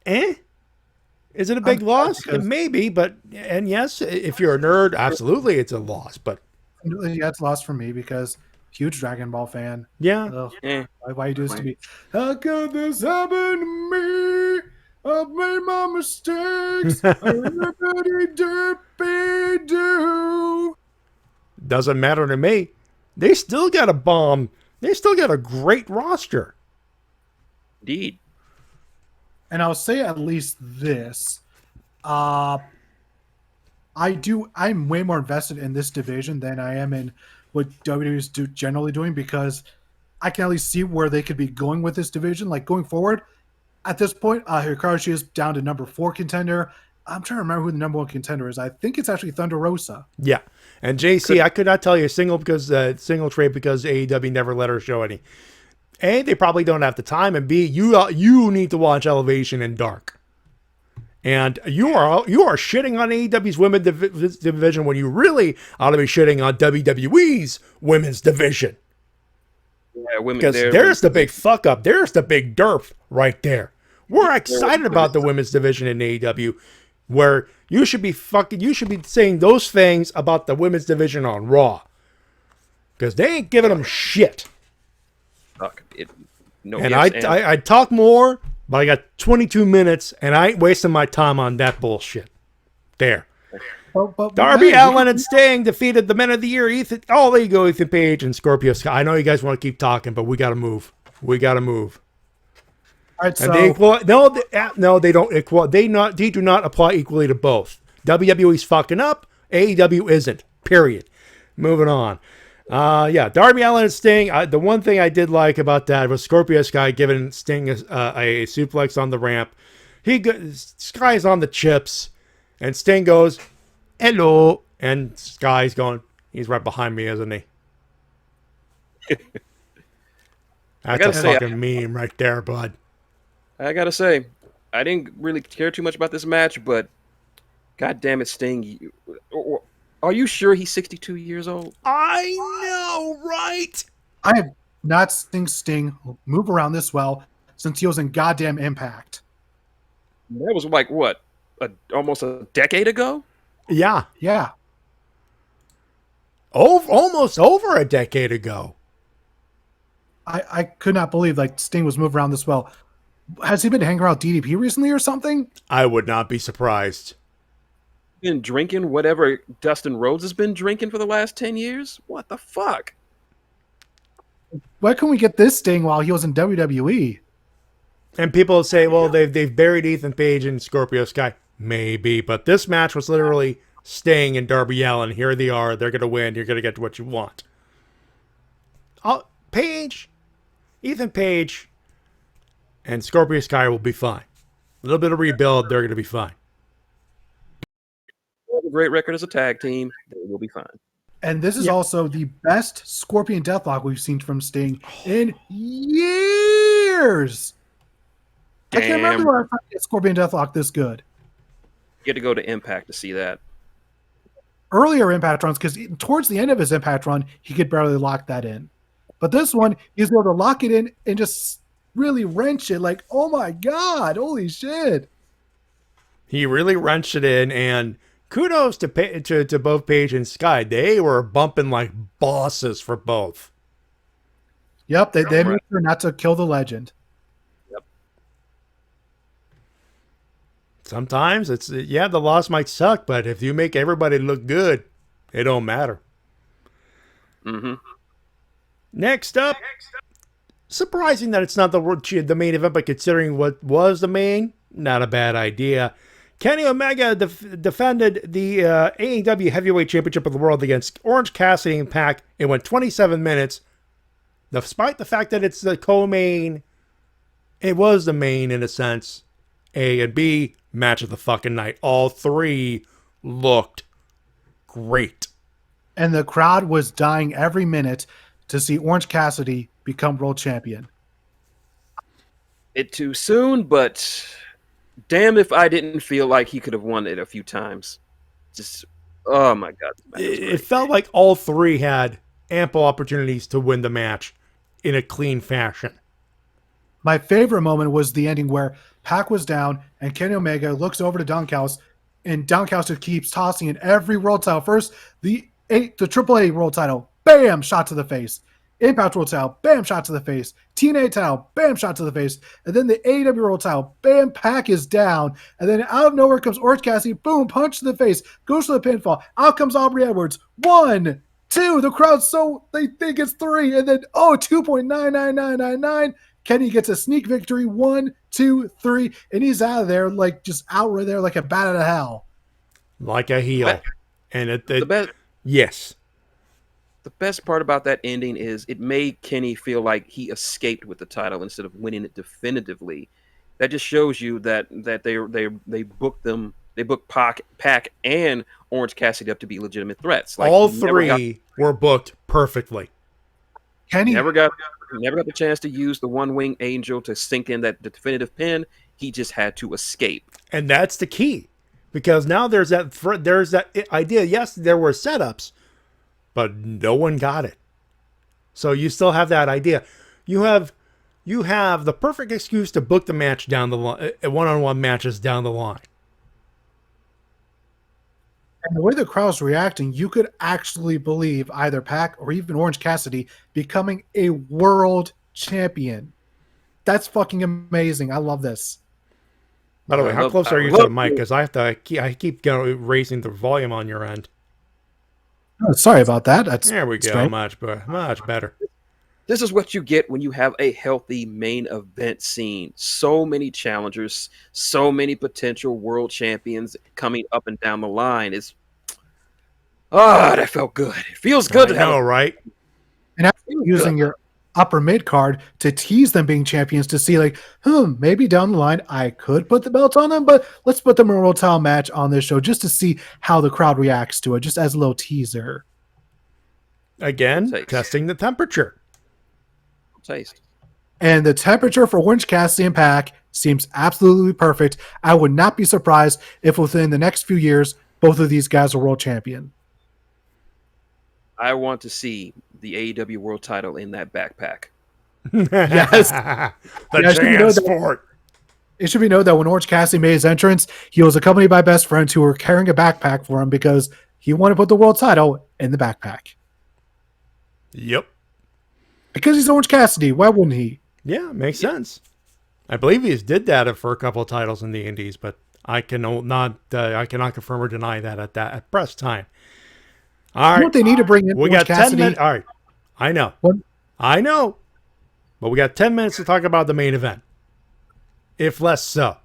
Speaker 1: is it a big loss? Maybe, but yes, if you're a nerd, absolutely, it's a loss. But
Speaker 6: yeah, it's a loss for me because huge Dragon Ball fan.
Speaker 1: Yeah.
Speaker 6: Why you do this to me? How could this happen to me? I've made my mistakes. do.
Speaker 1: Doesn't matter to me. They still got a bomb. They still got a great roster.
Speaker 7: Indeed.
Speaker 6: And I'll say at least this. I'm way more invested in this division than I am in what WWE is generally doing because I can at least see where they could be going with this division. Like going forward, at this point, Hikaru Shida is down to number 4 contender. I'm trying to remember who the number 1 contender is. I think it's actually Thunder Rosa.
Speaker 1: Yeah. And JC, I could not tell you a single trade because AEW never let her show any. A, they probably don't have the time, and B, you need to watch Elevation and Dark. And you are shitting on AEW's women's division when you really ought to be shitting on WWE's women's division.
Speaker 7: Yeah, women.
Speaker 1: Because there's the big fuck up. There's the big derp right there. We're excited about the women's division in AEW, where you should be saying those things about the women's division on Raw. Because they ain't giving them shit. And I talk more, but I got 22 minutes, and I ain't wasting my time on that bullshit. There. Darby Allin and Sting defeated the Men of the Year. There you go, Ethan Page and Scorpio Sky. I know you guys want to keep talking, but we got to move. We got to move.
Speaker 6: All right,
Speaker 1: and they don't. They do not apply equally to both. WWE's fucking up. AEW isn't. Period. Moving on. Darby Allin and Sting. The one thing I did like about that was Scorpio Sky giving Sting a suplex on the ramp. Sky's on the chips, and Sting goes, "Hello," and Sky's going, "He's right behind me, isn't he?" That's a fucking meme right there, bud.
Speaker 7: I gotta say, I didn't really care too much about this match, but god damn it, Sting. Are you sure he's 62 years old?
Speaker 1: I know, right?
Speaker 6: I have not seen Sting move around this well since he was in goddamn Impact.
Speaker 7: That was like, what, almost a decade ago?
Speaker 1: Yeah.
Speaker 6: Yeah.
Speaker 1: Almost over a decade ago.
Speaker 6: I could not believe Sting was moving around this well. Has he been hanging around DDP recently or something?
Speaker 1: I would not be surprised.
Speaker 7: Been drinking whatever Dustin Rhodes has been drinking for the last 10 years? What the fuck?
Speaker 6: Why couldn't we get this Sting while he was in WWE?
Speaker 1: And people say, well, they've buried Ethan Page and Scorpio Sky. Maybe, but this match was literally Sting and Darby Allin. Here they are. They're going to win. You're going to get what you want. Ethan Page and Scorpio Sky will be fine. A little bit of rebuild. They're going to be fine.
Speaker 7: A great record as a tag team. They will be fine.
Speaker 6: And this is also the best Scorpion Deathlock we've seen from Sting in years.
Speaker 7: Damn.
Speaker 6: I can't remember where I found a Scorpion Deathlock this good.
Speaker 7: You get to go to Impact to see that.
Speaker 6: Earlier Impact runs, because towards the end of his Impact run, he could barely lock that in. But this one, he's able to lock it in and just really wrench it. Like, oh my God, holy shit.
Speaker 1: He really wrenched it in, and kudos to both Page and Sky. They were bumping like bosses for both.
Speaker 6: Yep, they made sure not to kill the legend.
Speaker 7: Yep.
Speaker 1: Sometimes the loss might suck, but if you make everybody look good, it don't matter.
Speaker 7: Mm-hmm.
Speaker 1: Next up, surprising that it's not the main event, but considering what was the main, not a bad idea. Kenny Omega defended the AEW Heavyweight Championship of the World against Orange Cassidy and Pac. It went 27 minutes. Despite the fact that it's the co-main, it was the main in a sense. A and B, match of the fucking night. All three looked great.
Speaker 6: And the crowd was dying every minute to see Orange Cassidy become world champion.
Speaker 7: It too soon, but damn if I didn't feel like he could have won it a few times. Just, oh my God.
Speaker 1: It felt like all three had ample opportunities to win the match in a clean fashion.
Speaker 6: My favorite moment was the ending where Pac was down and Kenny Omega looks over to Dunkhouse, and Dunkhouse just keeps tossing in every world title. First, the AAA world title, bam, shot to the face. Impact World title, bam, shot to the face. TNA title, bam, shot to the face. And then the AEW World title, bam, Pac is down. And then out of nowhere comes Orange Cassidy, boom, punch to the face, goes to the pinfall. Out comes Aubrey Edwards. 1, 2, the crowd's so they think it's 3. And then, 2.99999. Kenny gets a sneak victory. 1, 2, 3. And he's out of there, just out right there like a bat out of hell.
Speaker 1: Like a heel. And yes.
Speaker 7: The best part about that ending is it made Kenny feel like he escaped with the title instead of winning it definitively. That just shows you that they booked Pac and Orange Cassidy up to be legitimate threats.
Speaker 1: All three were booked perfectly.
Speaker 6: Kenny
Speaker 7: never got never got the chance to use the one wing angel to sink in that definitive pin. He just had to escape.
Speaker 1: And that's the key, because now there's that idea. Yes, there were setups, but no one got it. So you still have that idea. You have the perfect excuse to book the match down the line, one-on-one matches down the line.
Speaker 6: And the way the crowd's reacting, you could actually believe either Pac or even Orange Cassidy becoming a world champion. That's fucking amazing. I love this.
Speaker 1: By the way, how close are you to the mic? Because I keep raising the volume on your end.
Speaker 6: Oh, sorry about that.
Speaker 1: There we go.
Speaker 6: strange.
Speaker 1: Much better.
Speaker 7: This is what you get when you have a healthy main event scene. So many challengers, so many potential world champions coming up and down the line. That felt good. It feels good to have
Speaker 1: right?
Speaker 6: And after using your upper mid card to tease them being champions to see like, maybe down the line I could put the belt on them, but let's put them in a world title match on this show just to see how the crowd reacts to it, just as a little teaser.
Speaker 1: Again, testing the temperature.
Speaker 7: taste.
Speaker 6: And the temperature for Orange Cassidy and Pac seems absolutely perfect. I would not be surprised if within the next few years, both of these guys are world champion.
Speaker 7: I want to see the AEW world title in that backpack.
Speaker 6: Yes.
Speaker 1: Transport.
Speaker 6: It should be noted that when Orange Cassidy made his entrance, he was accompanied by best friends who were carrying a backpack for him because he wanted to put the world title in the backpack.
Speaker 1: Yep.
Speaker 6: Because he's Orange Cassidy. Why wouldn't he?
Speaker 1: Yeah, makes sense. I believe he did that for a couple of titles in the Indies, but I cannot confirm or deny that at press time. All right.
Speaker 6: What they need to bring in
Speaker 1: We
Speaker 6: Orange
Speaker 1: got 10
Speaker 6: Cassidy.
Speaker 1: minutes. All right. I know.
Speaker 6: What?
Speaker 1: I know. But we got 10 minutes to talk about the main event. If less so.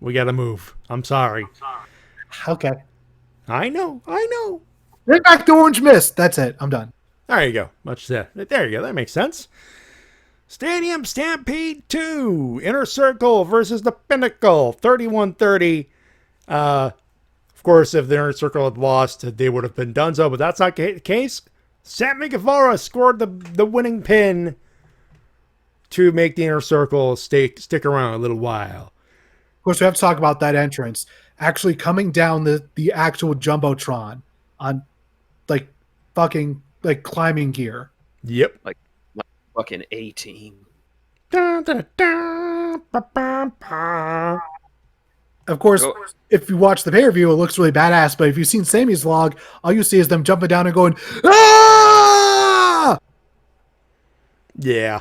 Speaker 1: We got to move. I'm sorry.
Speaker 6: Okay.
Speaker 1: I know.
Speaker 6: Bring back the Orange Mist. That's it. I'm done.
Speaker 1: There you go. Much said. There you go. That makes sense. Stadium Stampede 2. Inner Circle versus the Pinnacle. 31-30. Of course, if the Inner Circle had lost, they would have been donezo, but that's not the case. Sammy Guevara scored the winning pin to make the Inner Circle stick around a little while.
Speaker 6: Of course, we have to talk about that entrance. Actually coming down the actual Jumbotron on like fucking like climbing gear.
Speaker 1: Yep.
Speaker 7: Like fucking A-Team.
Speaker 6: Of course, if you watch the pay-per-view, it looks really badass, but if you've seen Sammy's vlog, all you see is them jumping down and going, ah!
Speaker 1: Yeah.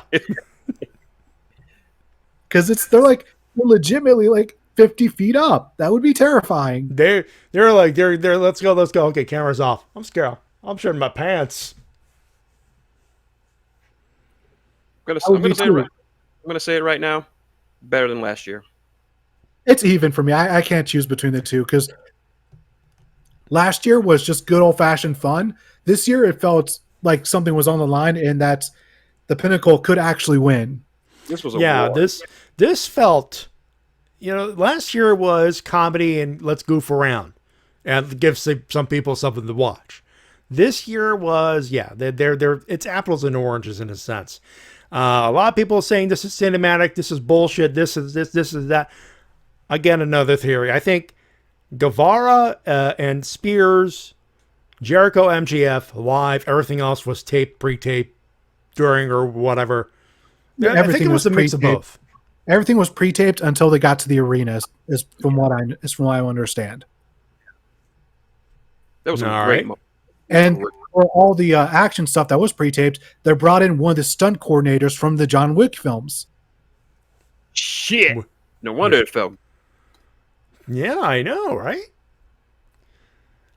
Speaker 6: Because they're legitimately like 50 feet up. That would be terrifying.
Speaker 1: They're let's go. Okay, camera's off. I'm scared. I'm shirting my pants.
Speaker 7: I'm gonna say it right now. Better than last year.
Speaker 6: It's even for me. I can't choose between the two because last year was just good old-fashioned fun. This year it felt like something was on the line and that the Pinnacle could actually win.
Speaker 7: This was a war.
Speaker 1: This felt, last year was comedy and let's goof around and give some people something to watch. This year was, it's apples and oranges in a sense. A lot of people are saying this is cinematic, this is bullshit, this is that. Again, another theory. I think Guevara and Spears, Jericho, MGF, live, everything else was taped, pre-taped, during or whatever. I think it was a mix of both.
Speaker 6: Everything was pre-taped until they got to the arena, is from what I understand.
Speaker 7: That was a great moment.
Speaker 6: And for all the action stuff that was pre-taped, they brought in one of the stunt coordinators from the John Wick films.
Speaker 7: Shit. No wonder it felt.
Speaker 1: Yeah, I know, right?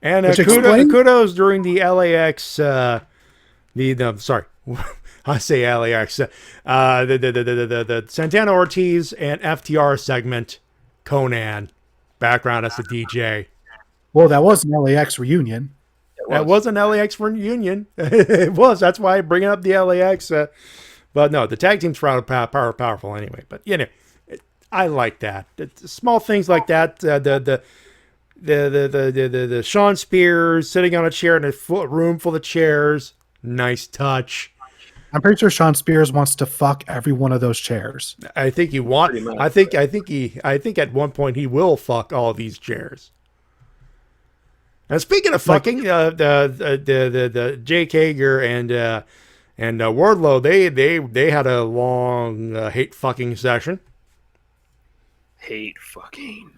Speaker 1: And kudos during the LAX, sorry, I say LAX, the Santana Ortiz and FTR segment, Conan, background as the DJ.
Speaker 6: Well, that was an LAX reunion.
Speaker 1: That was an LAX reunion. It was. That's why I bring up the LAX. But no, the tag team's powerful anyway. But I like that. Small things like that. The Sean Spears sitting on a chair in a room full of chairs. Nice touch.
Speaker 6: I'm pretty sure Sean Spears wants to fuck every one of those chairs.
Speaker 1: I think he want.
Speaker 7: Pretty much.
Speaker 1: I think at one point he will fuck all these chairs. And speaking of fucking, the Jake Hager and Wardlow, they had a long hate fucking session.
Speaker 7: Hate fucking.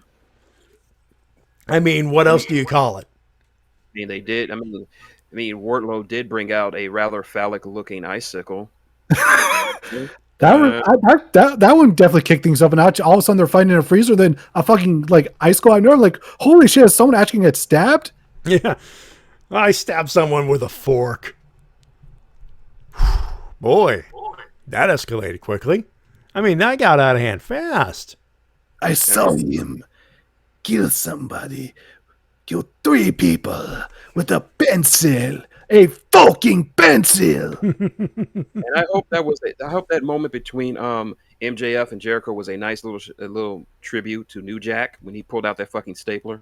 Speaker 1: I mean, what else do you call it?
Speaker 7: I mean, they did. I mean, Wardlow did bring out a rather phallic-looking icicle.
Speaker 6: That one definitely kicked things up a notch. All of a sudden, they're fighting in a freezer, then a fucking like icicle. I know, like, holy shit! Is someone actually get stabbed?
Speaker 1: Yeah, I stabbed someone with a fork. Boy, that escalated quickly. I mean, that got out of hand fast.
Speaker 6: I saw him kill somebody, kill 3 people with a pencil, a fucking pencil.
Speaker 7: And I hope that moment between MJF and Jericho was a nice little tribute to New Jack when he pulled out that fucking stapler.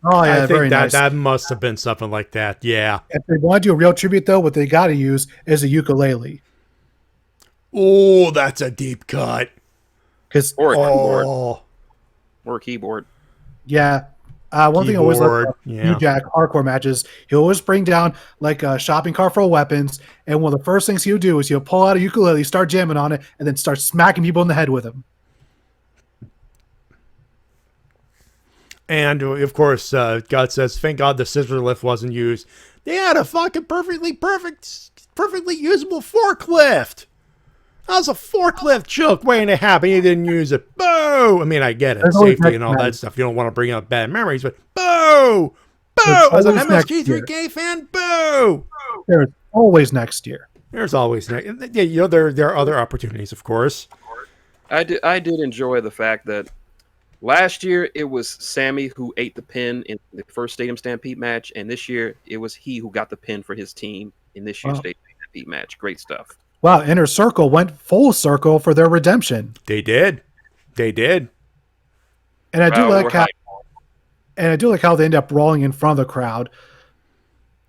Speaker 6: Oh yeah,
Speaker 1: I think
Speaker 6: very
Speaker 1: that
Speaker 6: nice.
Speaker 1: that must have been something like that. Yeah.
Speaker 6: If they want to do a real tribute, though, what they got to use is a ukulele.
Speaker 1: Oh, that's a deep cut.
Speaker 6: Because
Speaker 7: Or a keyboard.
Speaker 1: Oh,
Speaker 7: Or a keyboard.
Speaker 6: yeah, one thing I always
Speaker 1: Keyboard,
Speaker 6: like
Speaker 1: yeah.
Speaker 6: New Jack hardcore matches, he'll always bring down like a shopping cart full of weapons, and one of the first things he'll do is he'll pull out a ukulele, start jamming on it, and then start smacking people in the head with him.
Speaker 1: and of course, God says, thank God the scissor lift wasn't used. They had a fucking perfectly usable forklift. That was a forklift joke waiting to happen. You didn't use it. Boo! I mean, I get it.
Speaker 6: There's always
Speaker 1: Safety and all
Speaker 6: next
Speaker 1: that
Speaker 6: time.
Speaker 1: stuff. You don't want to bring up bad memories, but boo! Boo!
Speaker 6: There's
Speaker 1: As an
Speaker 6: always next
Speaker 1: MSG3K fan, boo!
Speaker 6: There's always next year.
Speaker 1: There's always, yeah, you know, there are other opportunities, of course.
Speaker 7: I did enjoy the fact that last year it was Sammy who ate the pin in the first Stadium Stampede match, and this year it was he who got the pin for his team in this year's
Speaker 6: Wow.
Speaker 7: Stadium Stampede match. Great stuff.
Speaker 6: Wow, Inner Circle went full circle for their redemption,
Speaker 1: They did.
Speaker 6: and I do
Speaker 7: Wow,
Speaker 6: like
Speaker 7: we're
Speaker 6: how,
Speaker 7: hyped.
Speaker 6: and I do like how they end up rolling in front of the crowd.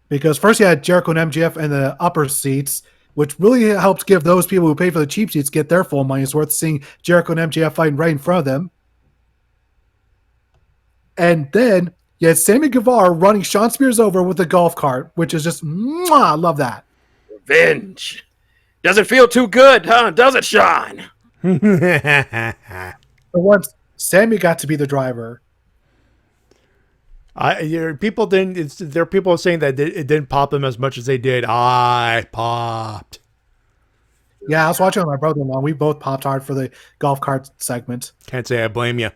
Speaker 6: Because first you had Jericho and MJF in the upper seats, which really helps give those people who pay for the cheap seats get their full money's worth, seeing Jericho and MJF fighting right in front of them. And then you had Sammy Guevara running Sean Spears over with a golf cart, which is just, mwah, I love that.
Speaker 7: Revenge. Doesn't feel too good, huh? Does it, Sean?
Speaker 6: For once, Sammy got to be the driver.
Speaker 1: People didn't. There are people saying that it didn't pop them as much as they did. I popped.
Speaker 6: Yeah, I was watching with my brother-in-law. We both popped hard for the golf cart segment.
Speaker 1: Can't say I blame you.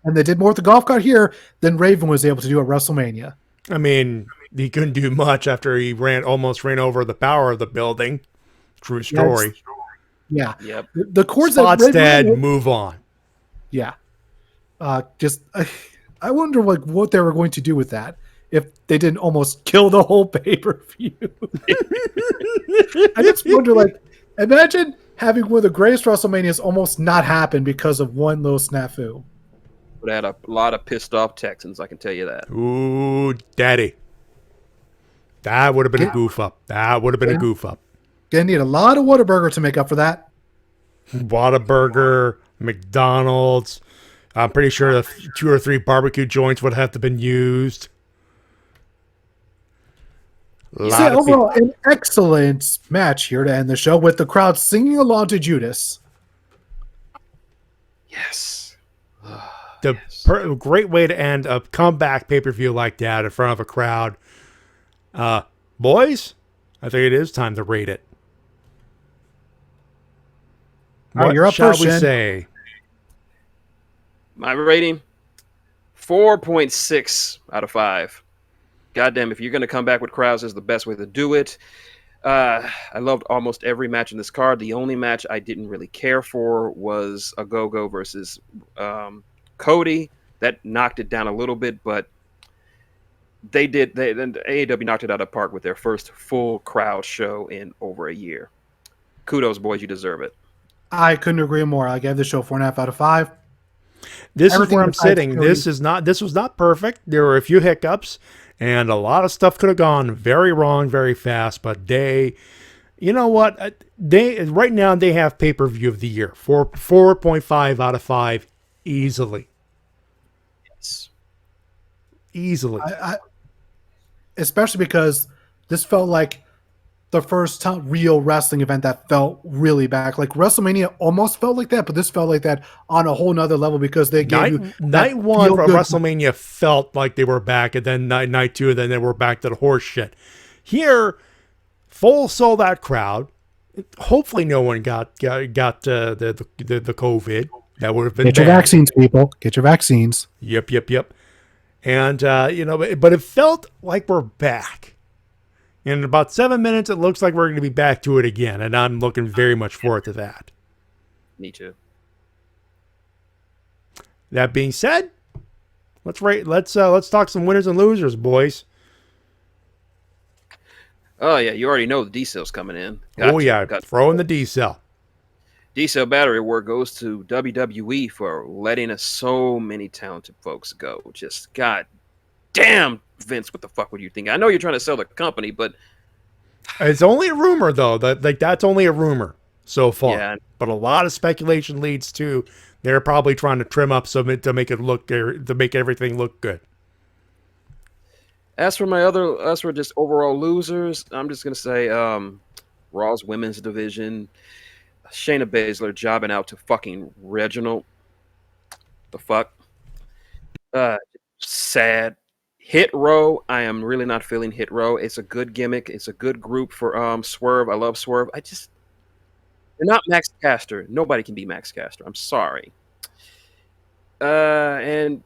Speaker 6: And they did more with the golf cart here than Raven was able to do at WrestleMania.
Speaker 1: I mean, he couldn't do much after he almost ran over the power of the building. True story.
Speaker 6: Yeah.
Speaker 7: Yep.
Speaker 6: The cords
Speaker 1: Spot's
Speaker 6: that Raven
Speaker 1: dead. Move on.
Speaker 6: Yeah. I wonder like what they were going to do with that if they didn't almost kill the whole pay-per-view. I just wonder, like, imagine having one of the greatest WrestleManias almost not happen because of one little snafu.
Speaker 7: Would have had a lot of pissed off Texans, I can tell you that.
Speaker 1: Ooh, daddy. That would have been a goof up. That would have been a goof up.
Speaker 6: Gonna need a lot of Whataburger to make up for that.
Speaker 1: Whataburger, McDonald's. I'm pretty sure the 2 or 3 barbecue joints would have to been used.
Speaker 6: So overall, an excellent match here to end the show with the crowd singing along to Judas.
Speaker 7: Yes.
Speaker 1: Great way to end a comeback pay-per-view like that in front of a crowd. Boys, I think it is time to rate it.
Speaker 6: All right,
Speaker 1: What
Speaker 6: you're up
Speaker 1: shall
Speaker 6: first,
Speaker 1: we
Speaker 6: Shin.
Speaker 1: say?
Speaker 7: My rating, 4.6 out of 5. Goddamn, if you're going to come back with crowds, is the best way to do it. I loved almost every match in this card. The only match I didn't really care for was a Go-Go versus Cody. That knocked it down a little bit, but AEW knocked it out of the park with their first full crowd show in over a year. Kudos, boys. You deserve it.
Speaker 6: I couldn't agree more. I gave the show 4.5 out of 5.
Speaker 1: This is
Speaker 6: Everything
Speaker 1: where I'm
Speaker 6: besides
Speaker 1: sitting.
Speaker 6: Cody.
Speaker 1: This was not perfect. There were a few hiccups, and a lot of stuff could have gone very wrong very fast. But they You know what? They right now they have pay-per-view of the year. 4.5 out of 5 easily.
Speaker 7: Yes.
Speaker 1: Easily.
Speaker 6: Especially because this felt like the first time real wrestling event that felt really back. Like WrestleMania almost felt like that, but this felt like that on a whole nother level because they gave you
Speaker 1: night one for WrestleMania felt like they were back, and then night two, and then they were back to the horse shit. Here, full sold out crowd. Hopefully, no one got the COVID. That would have been
Speaker 6: Get your vaccines, people. Get your vaccines.
Speaker 1: Yep. And but it felt like we're back. In about 7 minutes, it looks like we're going to be back to it again, and I'm looking very much forward to that.
Speaker 7: Me too.
Speaker 1: That being said, let's talk some winners and losers, boys.
Speaker 7: Oh yeah, you already know the D-Cell's coming in.
Speaker 1: Throwing the D-Cell.
Speaker 7: D-Cell Battery Award goes to WWE for letting us so many talented folks go. Just god damn, Vince, what the fuck were you thinking? I know you're trying to sell the company, but
Speaker 1: it's only a rumor though. That's only a rumor so far.
Speaker 7: Yeah.
Speaker 1: But a lot of speculation leads to they're probably trying to trim up some to make everything look good.
Speaker 7: As for just overall losers, I'm just gonna say Raw's women's division, Shayna Baszler jobbing out to fucking Reginald. The fuck? Sad. Hit Row, I am really not feeling Hit Row. It's a good gimmick. It's a good group for Swerve. I love Swerve. They're not Max Caster. Nobody can be Max Caster. I'm sorry. And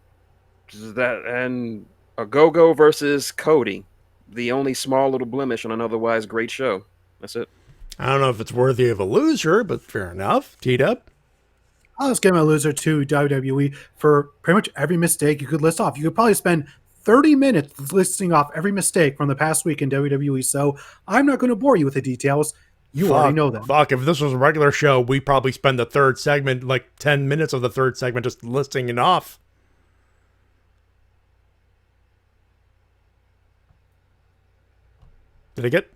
Speaker 7: a Go-Go versus Cody. The only small little blemish on an otherwise great show. That's it.
Speaker 1: I don't know if it's worthy of a loser, but fair enough. Teed up.
Speaker 6: I'll just give him a loser to WWE for pretty much every mistake you could list off. You could probably spend 30 minutes listing off every mistake from the past week in WWE, so I'm not going to bore you with the details. You already know them.
Speaker 1: Fuck, if this was a regular show, we'd probably spend the third segment, like 10 minutes of the third segment, just listing it off. Did I get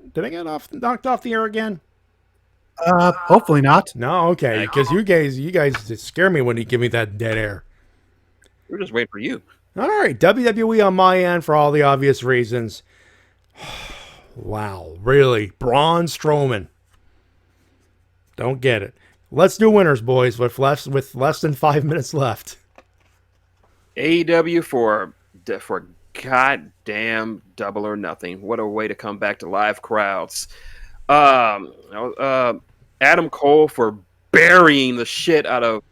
Speaker 1: knocked off the air again?
Speaker 6: Hopefully not.
Speaker 1: No, okay, because you guys just scare me when you give me that dead air.
Speaker 7: We're just waiting for you.
Speaker 1: All right, WWE on my end for all the obvious reasons. Wow, really? Braun Strowman. Don't get it. Let's do winners, boys, with less than 5 minutes left.
Speaker 7: AEW for goddamn Double or Nothing. What a way to come back to live crowds. Adam Cole for burying the shit out of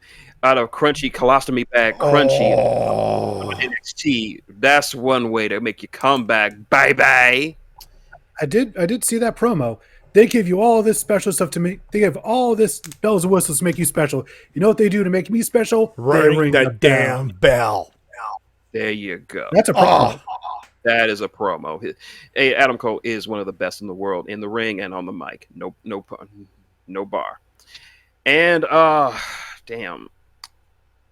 Speaker 7: Crunchy colostomy bag Crunchy on NXT. That's one way to make you come back. Bye bye.
Speaker 6: I did see that promo. They give you all this special stuff to make. They give all this bells and whistles to make you special. You know what they do to make me special?
Speaker 1: Ring the damn bell.
Speaker 7: There you go.
Speaker 6: That's a promo.
Speaker 7: That is a promo. Hey, Adam Cole is one of the best in the world in the ring and on the mic. No bar. And damn.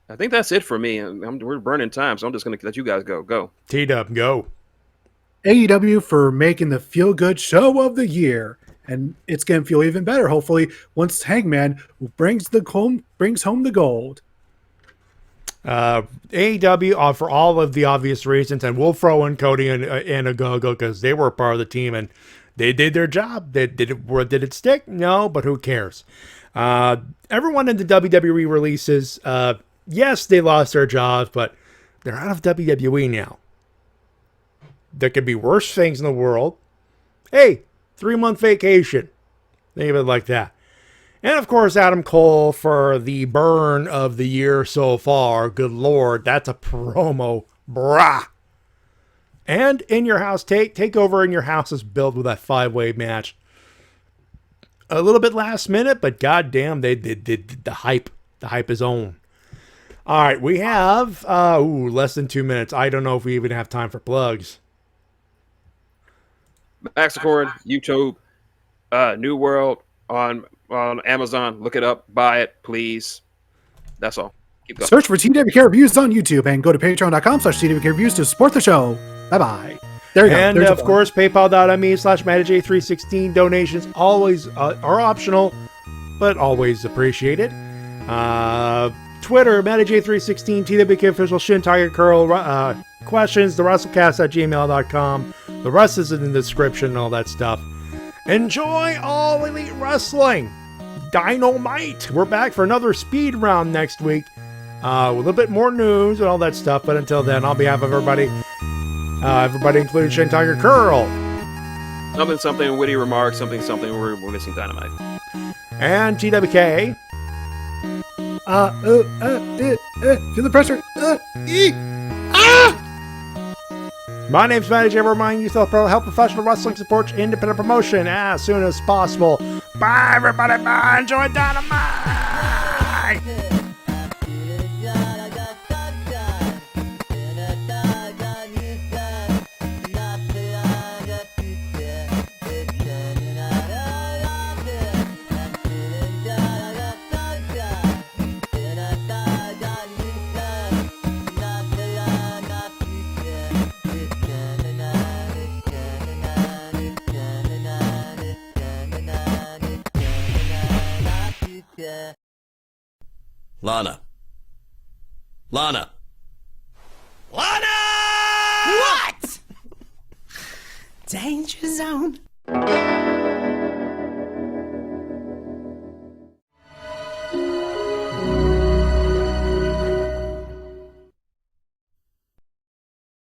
Speaker 7: I think that's it for me. We're burning time, so I'm just going to let you guys go. Go.
Speaker 1: Teed up, go.
Speaker 6: AEW for making the feel-good show of the year. And it's going to feel even better, hopefully, once Hangman brings home the gold.
Speaker 1: AEW for all of the obvious reasons, and we'll throw in Cody and Ogogo because they were part of the team and they did their job. Did it stick? No, but who cares? Everyone in the WWE releases, yes, they lost their jobs, but they're out of WWE now. There could be worse things in the world. Hey, 3-month vacation. Think of it like that. And of course, Adam Cole for the burn of the year so far. Good Lord, that's a promo, brah. And in your house, take over in your house is built with that 5-way match. A little bit last minute, but goddamn, they did the hype. The hype is on. All right, we have less than 2 minutes. I don't know if we even have time for plugs.
Speaker 7: Maxacord, YouTube, New World on Amazon. Look it up. Buy it, please. That's all. Keep going.
Speaker 6: Search for TWK Reviews on YouTube and go to patreon.com/TWK Reviews to support the show. Bye-bye. There you go.
Speaker 1: And
Speaker 6: There's a
Speaker 1: of
Speaker 6: fun.
Speaker 1: course, paypal.me/MattyJ316. Donations always are optional, but always appreciated. Twitter, MattyJ316, TWK official, Shintigercurl, questions, the Wrestle-Cast@gmail.com. The rest is in the description and all that stuff. Enjoy All Elite Wrestling. Dynamite. We're back for another speed round next week. With a little bit more news and all that stuff. But until then, on behalf of everybody including Shintigercurl,
Speaker 7: Something, witty remarks, something, we're missing Dynamite.
Speaker 1: and TWK,
Speaker 6: Feel the pressure.
Speaker 1: my name's Matty J. Remind you to help professional wrestling support independent promotion as soon as possible. Bye, everybody. Bye. Enjoy Dynamite.
Speaker 8: Lana.
Speaker 9: What? Danger Zone.